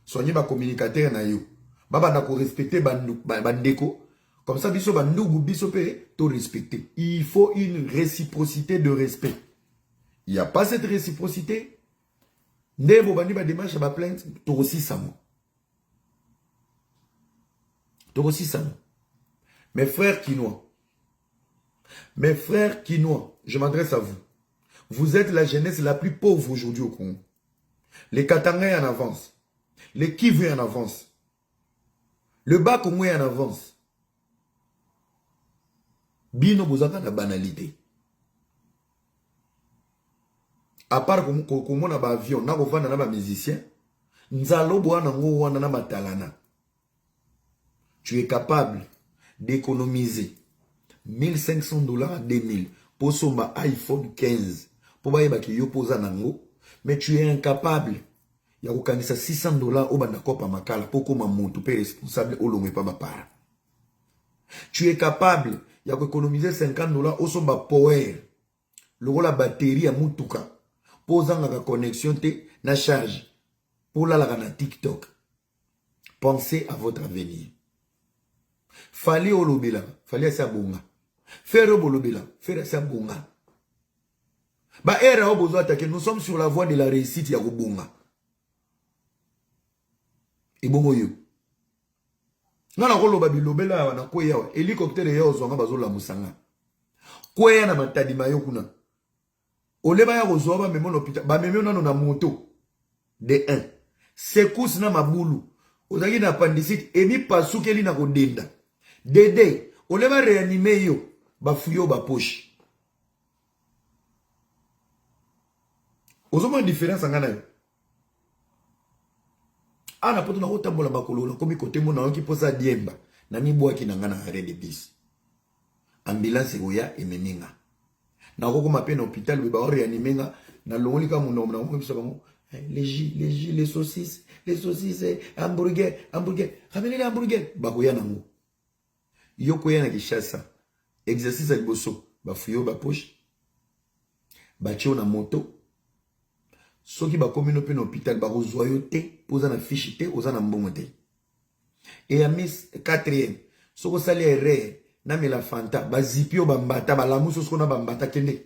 Soignez ba communicateur na yo. Baba na ko respecter bandeko. Comme ça, biso bandougu biso pe to respecter. Il faut une réciprocité de respect. Il n'y a pas cette réciprocité. Nebo bandi ba démarche ba plainte, to aussi ça moi. To aussi ça moi. Mes frères quinois, je m'adresse à vous. Vous êtes la jeunesse la plus pauvre aujourd'hui au Congo. Les Katangais en avance. Les Kivu en avance. Le bas Congo en avance. Bino bozaka la banalité. À part comme on a un avion, on a un musicien. Nzalo boana ngo wana na matalana. Tu es capable d'économiser $1,500 à 2,000 pour son iPhone 15. Pour bailler ki yo posa nango, mais tu es incapable. Ya kokanisa $600 au banda kopa makala pour koma moto pe responsable olongwe pa bapara. Tu es capable ya économiser $50 au son power. Le la batterie à mutuka. Posant la connexion te na charge. Pour la na TikTok. Pensez à votre avenir. Fallait olobela, fallait sa bonga. Faire bolobela, faire sa bonga. Ba era obozo attaquer, nous sommes sur la voie de la réussite ya bonga. Et bongo yo. Ngana koloba bilobela na kweya hélicoptère yo zonga bazola musanga. Kweya na matadi mayo kuna. Oleba ya kozo ba memo l'hôpital, ba memo nano na moto. De 1. Secousse na mabulu. Ozaki na appendicite emi pasukeli na kodenda. Dede, oleba réanimer yo, ba fuyo ba poche. Ozoma différence ngana yo. Ana poto na otambola bakolola komi kote mo na ki posa diemba na mibwa ki na ngana arrêt de bus. Ambulance oya emeninga. Na koko mape na hôpital be ba réanimenga na longoli ka mundo na ko biso bango. Les saucisses, hamburger. Ramenez les hamburgers. Bakoya nango. Yo koya na Kishasa. Exercice à liboso. Ba fuyo ba poche. Ba tio na moto. Soki ba komi no pe na hôpital ba rozoyo te, poza na fiche te, oza na mbongo te. Et à Miss 4e, soko sali erreur na mela fanta, ba zipio ba mbata, ba lamuso soko na ba mbata kende.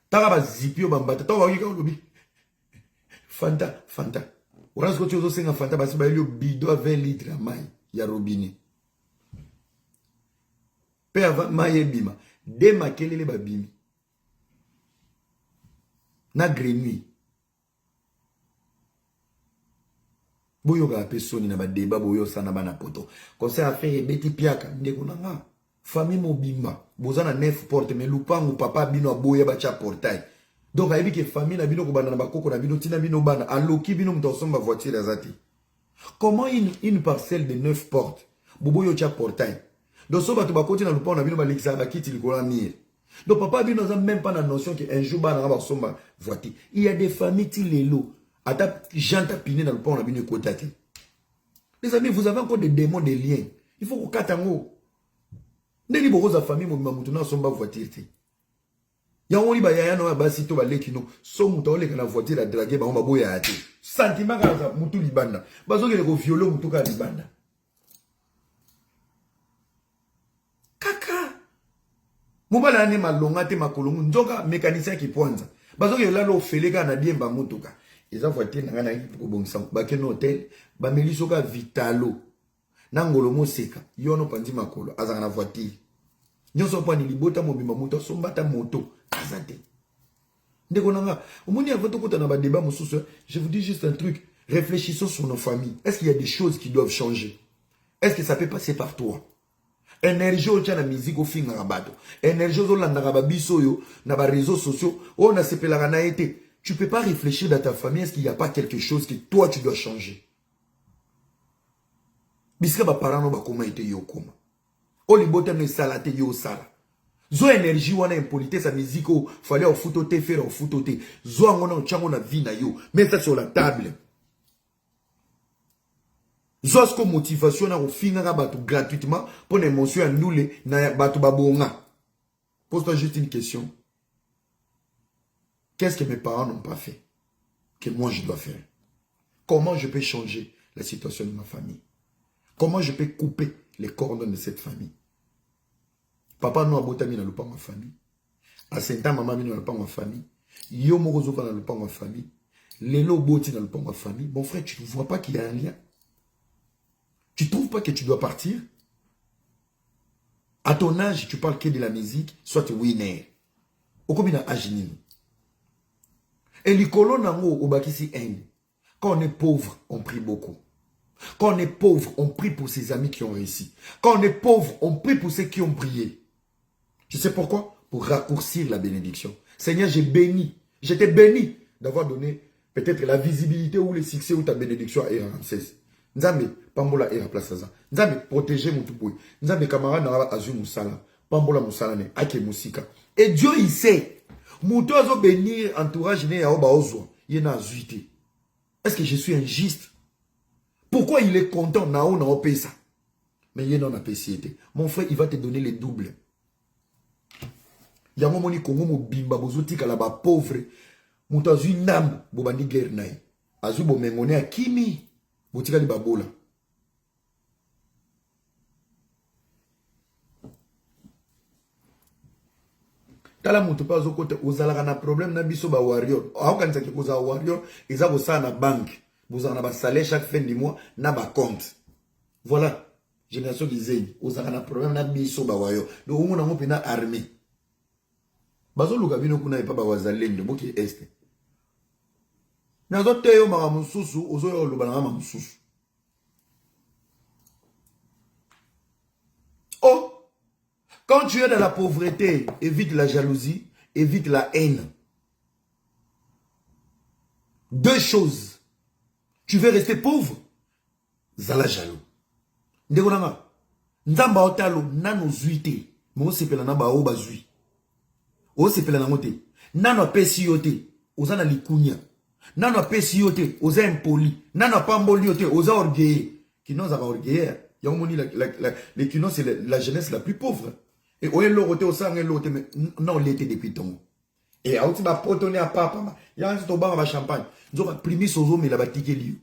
Taka ba zipio ba mbata, to ba yika lobi. Fanta. Orange ko tiozo senga fanta ba siba yo bido 20 litres mai ya robinet. Pe avant mai bima. De makelele babimi. Na grenouille. Boyo ka pesoni na ba débat boyo sana bana poto. Conseil à faire beti piaka ndeko nanga. Famille mobimba. Bozana 9 porte mais lupangu papa bino aboya ba cha portail. Donc ayebi ke famille na bino ko bana na bakoko na bino tina bino bana aloki bino mtosomba voiture azati. Comment une parcelle de 9 portes boboyo cha portail. Donc, si tu vas continuer à nous prendre, donc, papa n'a même pas la notion qu'un jour, il y a des familles qui les lots. Les amis, vous avez encore des démons, des liens. Il faut qu'on katango. Ndeli boko za famille mo mamutu na somba voiture te. Ya on li ba ya no ba sito ba lekino so muta ole kana voiture a draguer ba on ba boya ate. Sentiment ka za mutu libanda. Ba zo ke ko violer mutu ka libanda. Kaka. Mobala ne malonga te makolongo nzoka mécanicien qui poinza. Ba zo ke la lo fele ka na diemba mutuka. Eza voiture na ngana ko bongisa ba ke no hotel ba meliso ka vitalo. Nangolo moseka yono panzi makolo azanga na voiture nyonso pa ni libota mobimba moto sombata moto azate ndeko nanga omoni avant to kota na ba débat mosusu. Je vous dis juste un truc, réfléchissons sur nos familles. Est-ce qu'il y a des choses qui doivent changer? Est-ce que ça peut passer par toi? Énergie au tchana musique au fin rabato énergie au landa ba biso yo na ba réseaux sociaux on a sepelaka na été. Tu peux pas réfléchir dans ta famille. Est-ce qu'il n'y a pas quelque chose que toi tu dois changer? Biska ba parano ba koma ite yo koma. Oli bota me salate yo sala. Zo énergie wana impolite sa musique o fallait au foutoté faire au foutoté. Zo ngona chango na vie na yo. Mets ça sur la table. Zo sko motivation na ko finga ka batu gratuitement pour émotion annulée na batu babonga. Pose-toi juste une question. Qu'est-ce que mes parents n'ont pas fait que moi je dois faire? Comment je peux changer la situation de ma famille? Comment je peux couper les cordons de cette famille? Papa nous a botami na lupa ma famille. À 5 ans, maman nous a lupa ma famille. Yo morozo va na lupa ma famille. Lelo boti na lupa ma famille. Mon frère, tu ne vois pas qu'il y a un lien? Tu ne trouves pas que tu dois partir? À ton âge, tu parles que de la musique, soit winner. Au combien d'âge nini? Et l'icolo nango obakisi haine. Quand on est pauvre, on prie beaucoup. Quand on est pauvre, on prie pour ses amis qui ont réussi. Quand on est pauvre, on prie pour ceux qui ont prié. Tu sais pourquoi? Pour raccourcir la bénédiction. Seigneur, j'ai béni. J'étais béni d'avoir donné peut-être la visibilité ou le succès ou ta bénédiction à Ramsès. Nzambe, Pambola et la place Aza. Nzambe, protéger mon tout. Nzambe, camarade, n'a azu Moussala. Pambola Moussala, ne, ake Moussika. Et Dieu, il sait. Mouto azo bénir entourage ne ya oba ozo. Yena azuité. Est-ce que je suis injuste? Pourquoi il est content? Nao na opé ça. Mais il n'en a pas essayé. Mon frère, il va te donner les doubles. Il y a un moment où Congo bimba bozoti kala ba pauvre. Muta zui nam bobandi guerre nai. Azu bo mengone a kimi. Botika li babola. Tala mutu pa zo kote ozalaka na problème na biso ba warrior. Aokanisa ki koza warrior, eza ko sa na banque. Vous en avez salaire chaque fin du mois, na ba compte. Voilà. Génération qui zègne. Vous avez un problème, na biso ba wayo. Donc, on a un peu na armée. Bazo lukabino kuna ipa ba wazalendo, boki este. Nazo teyo mara mususu, ozo yo lubana ma mususu. Oh! Quand tu es dans la pauvreté, évite la jalousie, évite la haine. Deux choses. Tu veux rester pauvre? Zala jaloux. Ndeko nanga. Nzamba otalo nano zuite. Mo sepela na ba o bazui. O sepela na ngote. Nano pesi yote. Ozana likunya. Nano pesi yote. Oza impoli. Nano pamboli yote. Oza orgueil. Kino za orgueil. Yamoni les kino c'est la jeunesse la plus pauvre. Et oye l'orote au sang et l'autre mais non l'été depuis ton. Et a outi ba potonné à papa. Ya un to ba champagne. Nzoka primi sozo mais la batike liu.